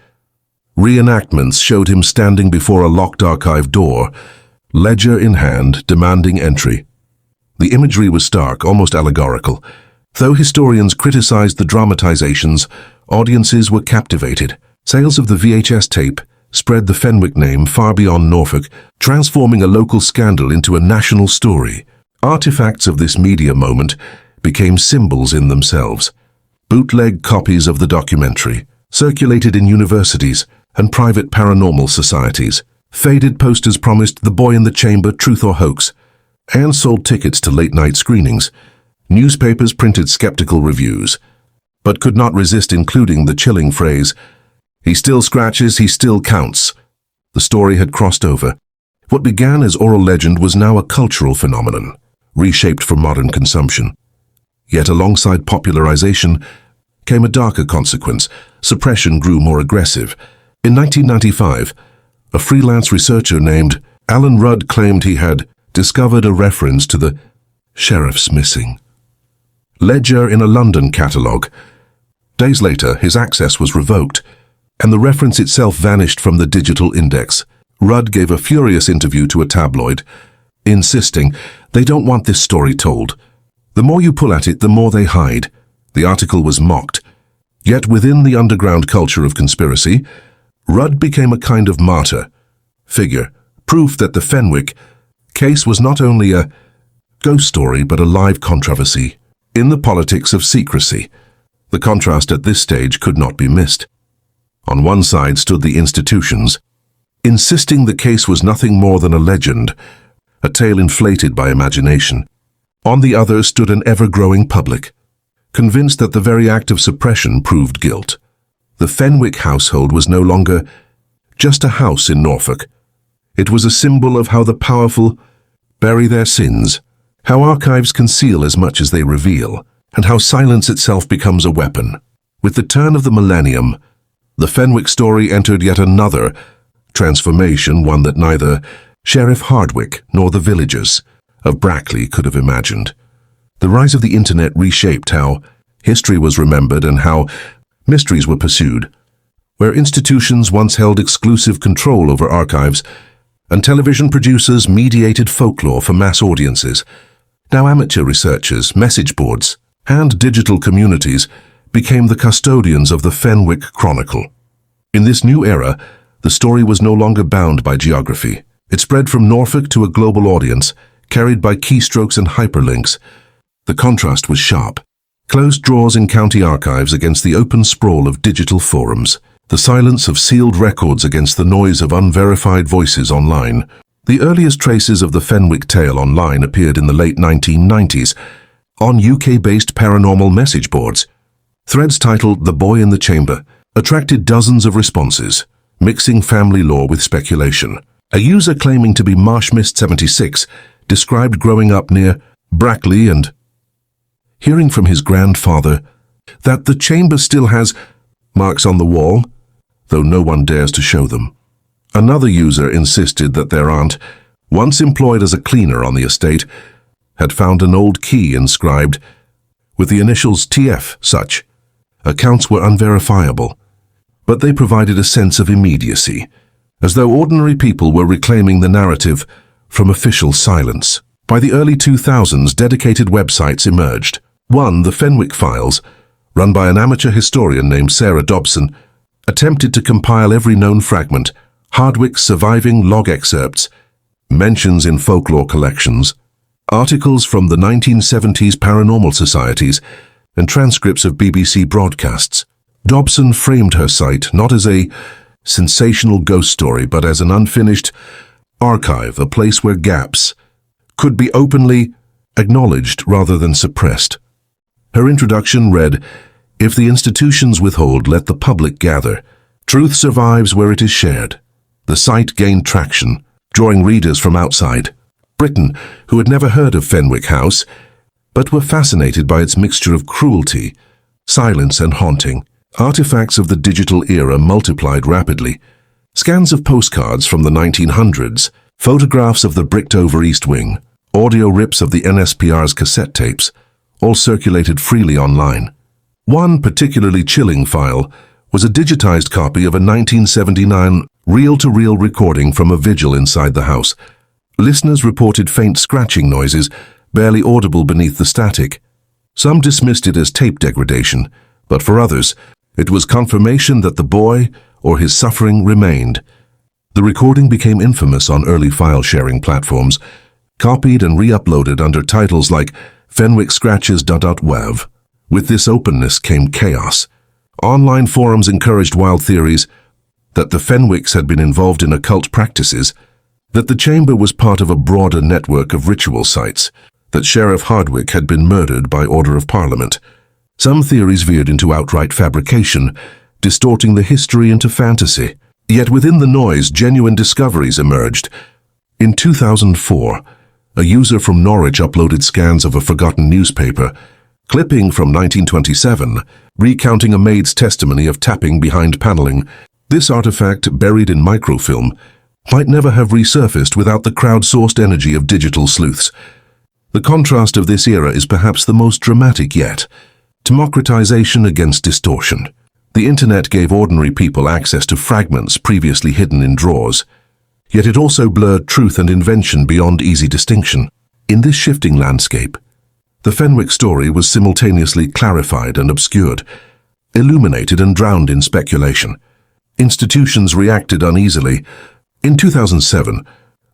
Reenactments showed him standing before a locked archive door, ledger in hand, demanding entry. The imagery was stark, almost allegorical. Though historians criticized the dramatizations, audiences were captivated. Sales of the VHS tape spread the Fenwick name far beyond Norfolk, transforming a local scandal into a national story. Artifacts of this media moment became symbols in themselves. Bootleg copies of the documentary circulated in universities and private paranormal societies. Faded posters promised The Boy in the Chamber, Truth or Hoax, and sold tickets to late-night screenings. Newspapers printed skeptical reviews, but could not resist including the chilling phrase, "He still scratches, he still counts." The story had crossed over. What began as oral legend was now a cultural phenomenon, reshaped for modern consumption. Yet alongside popularization came a darker consequence. Suppression grew more aggressive. In 1995, a freelance researcher named Alan Rudd claimed he had discovered a reference to the sheriff's missing ledger in a London catalogue. Days later, his access was revoked, and the reference itself vanished from the digital index. Rudd gave a furious interview to a tabloid, insisting, "They don't want this story told. The more you pull at it, the more they hide." The article was mocked. Yet within the underground culture of conspiracy, Rudd became a kind of martyr figure, proof that the Fenwick case was not only a ghost story but a live controversy in the politics of secrecy. The contrast at this stage could not be missed. On one side stood the institutions, insisting the case was nothing more than a legend, a tale inflated by imagination. On the other stood an ever-growing public, convinced that the very act of suppression proved guilt. The Fenwick household was no longer just a house in Norfolk. It was a symbol of how the powerful bury their sins, how archives conceal as much as they reveal, and how silence itself becomes a weapon. With the turn of the millennium, the Fenwick story entered yet another transformation, one that neither Sheriff Hardwick nor the villagers of Brackley could have imagined. The rise of the internet reshaped how history was remembered and how mysteries were pursued. Where institutions once held exclusive control over archives, and television producers mediated folklore for mass audiences, now amateur researchers, message boards, and digital communities became the custodians of the Fenwick Chronicle. In this new era, the story was no longer bound by geography. It spread from Norfolk to a global audience, carried by keystrokes and hyperlinks. The contrast was sharp. Closed drawers in county archives against the open sprawl of digital forums. The silence of sealed records against the noise of unverified voices online. The earliest traces of the Fenwick tale online appeared in the late 1990s on UK-based paranormal message boards. Threads titled "The Boy in the Chamber" attracted dozens of responses, mixing family lore with speculation. A user claiming to be Marshmist76 described growing up near Brackley and hearing from his grandfather that the chamber still has marks on the wall, though no one dares to show them. Another user insisted that their aunt, once employed as a cleaner on the estate, had found an old key inscribed with the initials TF such. Accounts were unverifiable, but they provided a sense of immediacy, as though ordinary people were reclaiming the narrative from official silence. By the early 2000s, dedicated websites emerged. One, the Fenwick Files, run by an amateur historian named Sarah Dobson, attempted to compile every known fragment, Hardwick's surviving log excerpts, mentions in folklore collections, articles from the 1970s paranormal societies, and transcripts of BBC broadcasts. Dobson framed her site not as a sensational ghost story, but as an unfinished archive, a place where gaps could be openly acknowledged rather than suppressed. Her introduction read, "If the institutions withhold, let the public gather. Truth survives where it is shared." The site gained traction, drawing readers from outside Britain who had never heard of Fenwick House, but were fascinated by its mixture of cruelty, silence, and haunting. Artifacts of the digital era multiplied rapidly. Scans of postcards from the 1900s, photographs of the bricked-over East Wing, audio rips of the NSPR's cassette tapes, all circulated freely online. One particularly chilling file was a digitized copy of a 1979 reel-to-reel recording from a vigil inside the house. Listeners reported faint scratching noises, barely audible beneath the static. Some dismissed it as tape degradation, but for others, it was confirmation that the boy or his suffering remained. The recording became infamous on early file-sharing platforms, copied and re-uploaded under titles like Fenwick Scratches.wav. With this openness came chaos. Online forums encouraged wild theories that the Fenwicks had been involved in occult practices, that the chamber was part of a broader network of ritual sites, that Sheriff Hardwick had been murdered by order of Parliament. Some theories veered into outright fabrication, distorting the history into fantasy. Yet within the noise, genuine discoveries emerged. In 2004, a user from Norwich uploaded scans of a forgotten newspaper, clipping from 1927, recounting a maid's testimony of tapping behind paneling. This artifact, buried in microfilm, might never have resurfaced without the crowdsourced energy of digital sleuths. The contrast of this era is perhaps the most dramatic yet. Democratization against distortion. The internet gave ordinary people access to fragments previously hidden in drawers. Yet it also blurred truth and invention beyond easy distinction. In this shifting landscape, the Fenwick story was simultaneously clarified and obscured, illuminated and drowned in speculation. Institutions reacted uneasily. In 2007,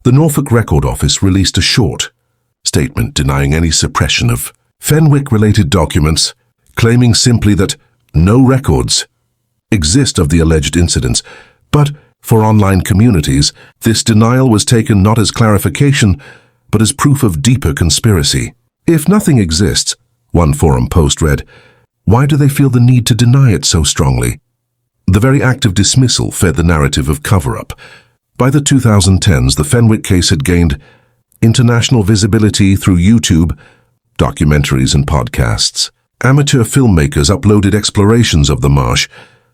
the Norfolk Record Office released a short statement denying any suppression of Fenwick-related documents, claiming simply that no records exist of the alleged incidents. But for online communities, this denial was taken not as clarification, but as proof of deeper conspiracy. If nothing exists, one forum post read, why do they feel the need to deny it so strongly? The very act of dismissal fed the narrative of cover-up. By the 2010s, the Fenwick case had gained international visibility through YouTube, documentaries and podcasts. Amateur filmmakers uploaded explorations of the marsh,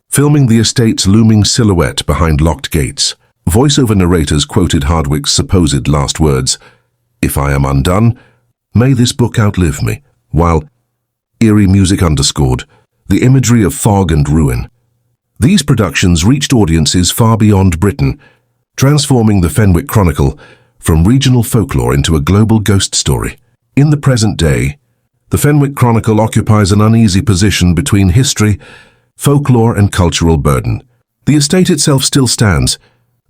filming the estate's looming silhouette behind locked gates. Voiceover narrators quoted Hardwick's supposed last words, "If I am undone, may this book outlive me," while eerie music underscored the imagery of fog and ruin. These productions reached audiences far beyond Britain, transforming the Fenwick Chronicle from regional folklore into a global ghost story. In the present day, the Fenwick Chronicle occupies an uneasy position between history, folklore, and cultural burden. The estate itself still stands,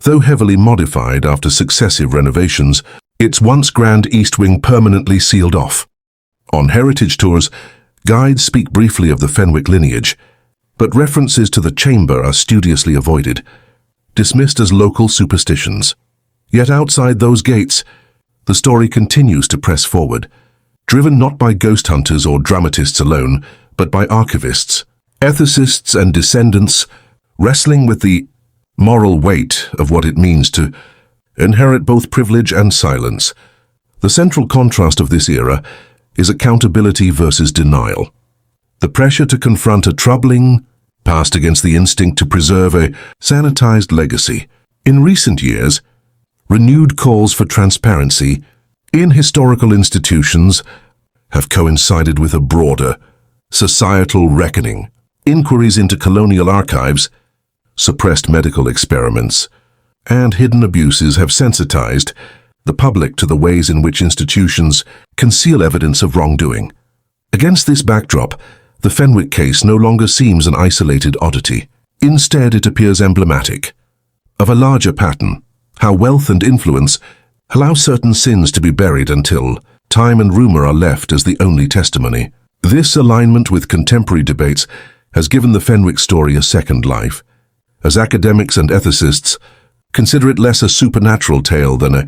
though heavily modified after successive renovations, its once grand East Wing permanently sealed off. On heritage tours, Guides speak briefly of the Fenwick lineage, but references to the chamber are studiously avoided, dismissed as local superstitions. Yet outside those gates, the story continues to press forward, driven not by ghost hunters or dramatists alone, but by archivists, ethicists and descendants, wrestling with the moral weight of what it means to inherit both privilege and silence. The central contrast of this era is accountability versus denial. The pressure to confront a troubling past against the instinct to preserve a sanitized legacy. In recent years, renewed calls for transparency in historical institutions have coincided with a broader societal reckoning. Inquiries into colonial archives, suppressed medical experiments, and hidden abuses have sensitized the public to the ways in which institutions conceal evidence of wrongdoing. Against this backdrop, the Fenwick case no longer seems an isolated oddity. Instead, it appears emblematic of a larger pattern, how wealth and influence allow certain sins to be buried until time and rumor are left as the only testimony. This alignment with contemporary debates has given the Fenwick story a second life, as academics and ethicists consider it less a supernatural tale than a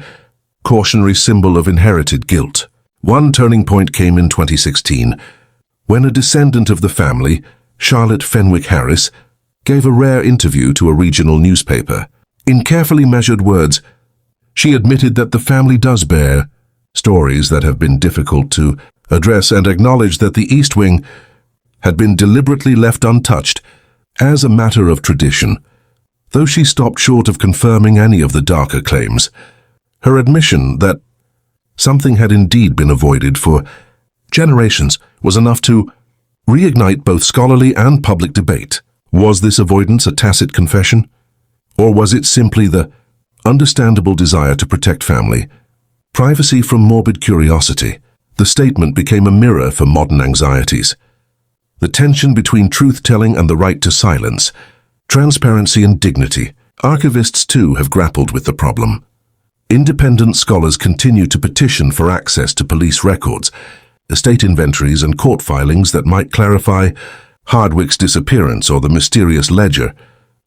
cautionary symbol of inherited guilt. One turning point came in 2016, when a descendant of the family, Charlotte Fenwick Harris, gave a rare interview to a regional newspaper. In carefully measured words, she admitted that the family does bear stories that have been difficult to address and acknowledged that the East Wing had been deliberately left untouched as a matter of tradition. Though she stopped short of confirming any of the darker claims, her admission that something had indeed been avoided for generations was enough to reignite both scholarly and public debate. Was this avoidance a tacit confession? Or was it simply the understandable desire to protect family privacy from morbid curiosity? The statement became a mirror for modern anxieties. The tension between truth-telling and the right to silence, transparency and dignity. Archivists too have grappled with the problem. Independent scholars continue to petition for access to police records, estate inventories and court filings that might clarify Hardwick's disappearance or the mysterious ledger.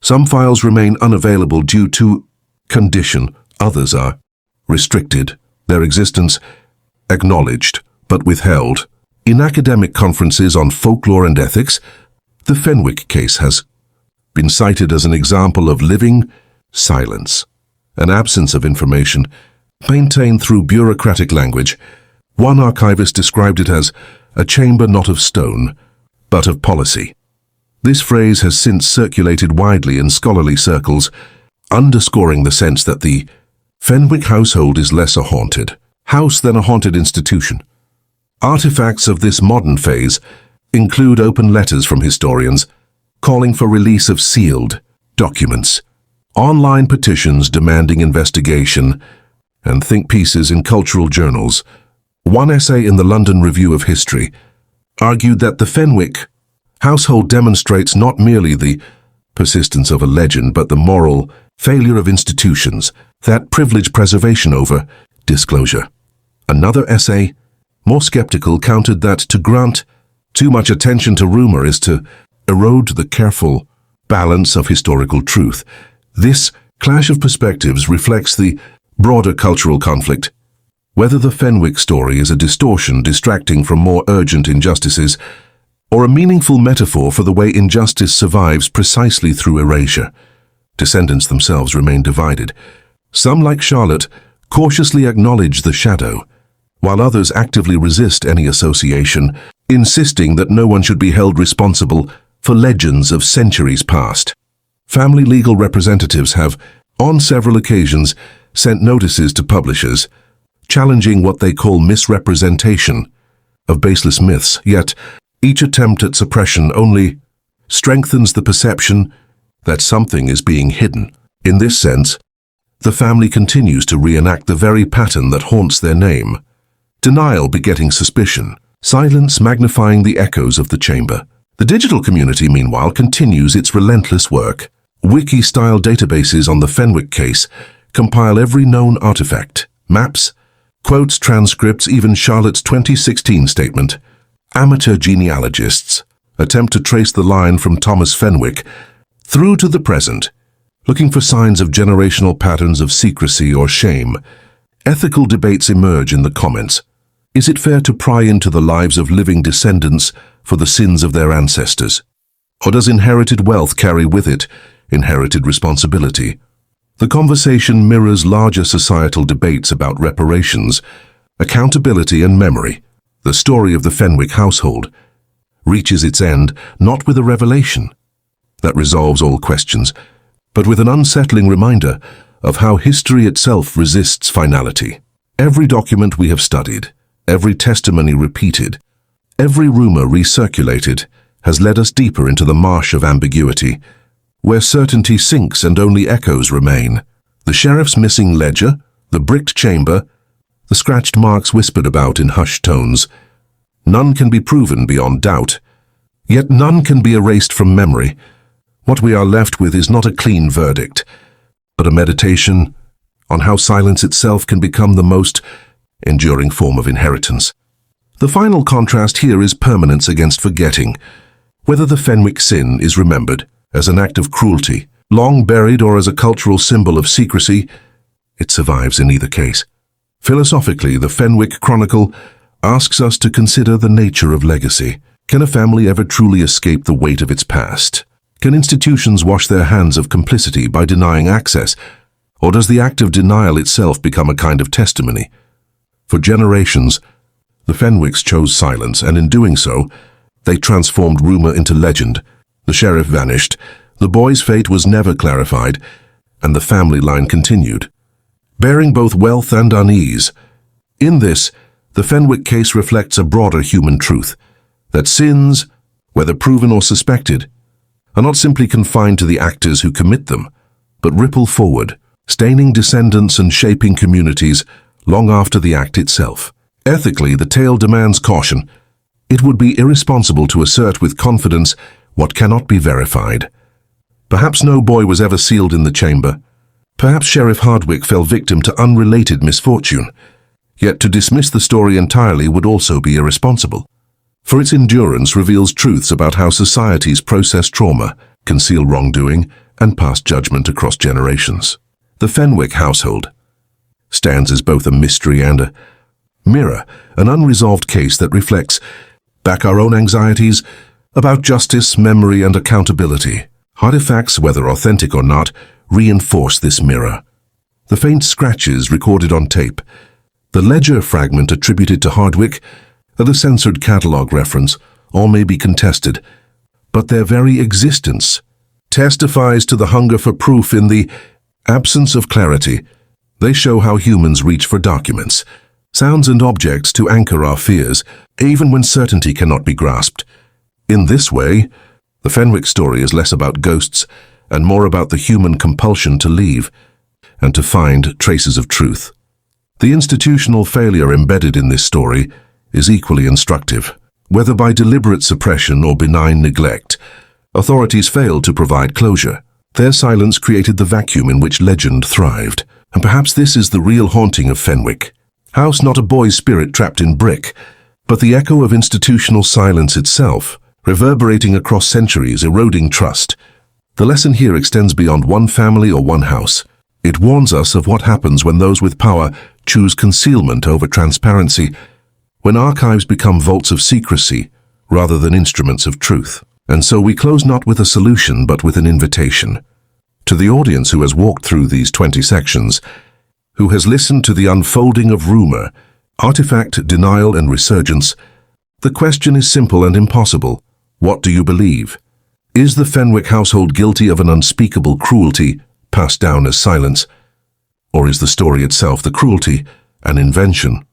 Some files remain unavailable due to condition, others are restricted, their existence acknowledged but withheld. In academic conferences on folklore and ethics, the Fenwick case has been cited as an example of living silence, an absence of information maintained through bureaucratic language. One archivist described it as a chamber not of stone, but of policy. This phrase has since circulated widely in scholarly circles, underscoring the sense that the Fenwick household is less a haunted house than a haunted institution. Artifacts of this modern phase include open letters from historians calling for release of sealed documents, online petitions demanding investigation, and think pieces in cultural journals. One essay in the London Review of History argued that the Fenwick household demonstrates not merely the persistence of a legend, but the moral failure of institutions that privilege preservation over disclosure. Another essay, more skeptical, countered that to grant too much attention to rumor is to erode the careful balance of historical truth. This clash of perspectives reflects the broader cultural conflict. Whether the Fenwick story is a distortion distracting from more urgent injustices, or a meaningful metaphor for the way injustice survives precisely through erasure, descendants themselves remain divided. Some, like Charlotte, cautiously acknowledge the shadow, while others actively resist any association, insisting that no one should be held responsible for legends of centuries past. Family legal representatives have, on several occasions, sent notices to publishers, challenging what they call misrepresentation of baseless myths, yet each attempt at suppression only strengthens the perception that something is being hidden. In this sense, the family continues to reenact the very pattern that haunts their name. Denial begetting suspicion, silence magnifying the echoes of the chamber. The digital community, meanwhile, continues its relentless work. Wiki-style databases on the Fenwick case compile every known artifact, maps, quotes, transcripts, even Charlotte's 2016 statement. Amateur genealogists attempt to trace the line from Thomas Fenwick through to the present, looking for signs of generational patterns of secrecy or shame. Ethical debates emerge in the comments. Is it fair to pry into the lives of living descendants for the sins of their ancestors? Or does inherited wealth carry with it inherited responsibility? The conversation mirrors larger societal debates about reparations, accountability and memory. The story of the Fenwick household reaches its end not with a revelation that resolves all questions, but with an unsettling reminder of how history itself resists finality. Every document we have studied, every testimony repeated, every rumor recirculated has led us deeper into the marsh of ambiguity, where certainty sinks and only echoes remain. The sheriff's missing ledger, the bricked chamber, the scratched marks whispered about in hushed tones. None can be proven beyond doubt, yet none can be erased from memory. What we are left with is not a clean verdict, but a meditation on how silence itself can become the most enduring form of inheritance. The final contrast here is permanence against forgetting. Whether the Fenwick sin is remembered as an act of cruelty, long buried, or as a cultural symbol of secrecy, it survives in either case. Philosophically, the Fenwick Chronicle asks us to consider the nature of legacy. Can a family ever truly escape the weight of its past? Can institutions wash their hands of complicity by denying access? Or does the act of denial itself become a kind of testimony? For generations, the Fenwicks chose silence, and in doing so, they transformed rumor into legend. The sheriff vanished, the boy's fate was never clarified, and the family line continued, bearing both wealth and unease. In this, the Fenwick case reflects a broader human truth, that sins, whether proven or suspected, are not simply confined to the actors who commit them, but ripple forward, staining descendants and shaping communities long after the act itself. Ethically, the tale demands caution. It would be irresponsible to assert with confidence what cannot be verified. Perhaps no boy was ever sealed in the chamber. Perhaps Sheriff Hardwick fell victim to unrelated misfortune. Yet to dismiss the story entirely would also be irresponsible, for its endurance reveals truths about how societies process trauma, conceal wrongdoing, and pass judgment across generations. The Fenwick household stands as both a mystery and a mirror, an unresolved case that reflects back our own anxieties about justice, memory, and accountability. Artifacts, whether authentic or not, reinforce this mirror. The faint scratches recorded on tape, the ledger fragment attributed to Hardwick, and the censored catalogue reference, all may be contested, but their very existence testifies to the hunger for proof in the absence of clarity. They show how humans reach for documents, sounds and objects to anchor our fears, even when certainty cannot be grasped. In this way, the Fenwick story is less about ghosts and more about the human compulsion to leave and to find traces of truth. The institutional failure embedded in this story is equally instructive. Whether by deliberate suppression or benign neglect, authorities failed to provide closure. Their silence created the vacuum in which legend thrived. And perhaps this is the real haunting of Fenwick House, not a boy's spirit trapped in brick, but the echo of institutional silence itself, reverberating across centuries, eroding trust. The lesson here extends beyond one family or one house. It warns us of what happens when those with power choose concealment over transparency, when archives become vaults of secrecy rather than instruments of truth. And so we close not with a solution but with an invitation. To the audience who has walked through these 20 sections, who has listened to the unfolding of rumor, artifact, denial, and resurgence, the question is simple and impossible. What do you believe? Is the Fenwick household guilty of an unspeakable cruelty passed down as silence? Or is the story itself the cruelty, an invention,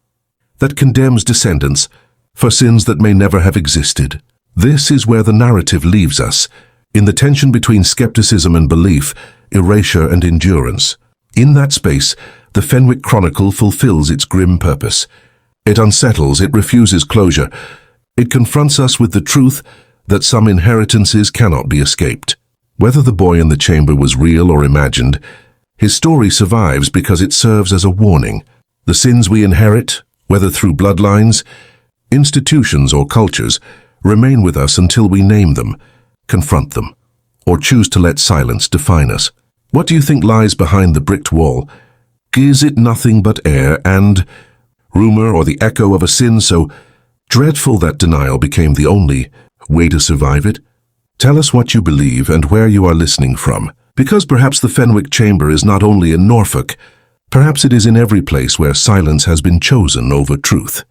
that condemns descendants for sins that may never have existed? This is where the narrative leaves us, in the tension between skepticism and belief, erasure and endurance. In that space, the Fenwick Chronicle fulfills its grim purpose. It unsettles, it refuses closure. It confronts us with the truth that some inheritances cannot be escaped. Whether the boy in the chamber was real or imagined, his story survives because it serves as a warning. The sins we inherit, whether through bloodlines, Institutions or cultures remain with us until we name them, confront them, or choose to let silence define us. What do you think lies behind the bricked wall? Is it nothing but air and rumor, or the echo of a sin so dreadful that denial became the only way to survive it? Tell us what you believe and where you are listening from, because perhaps the Fenwick Chamber is not only in Norfolk, perhaps it is in every place where silence has been chosen over truth.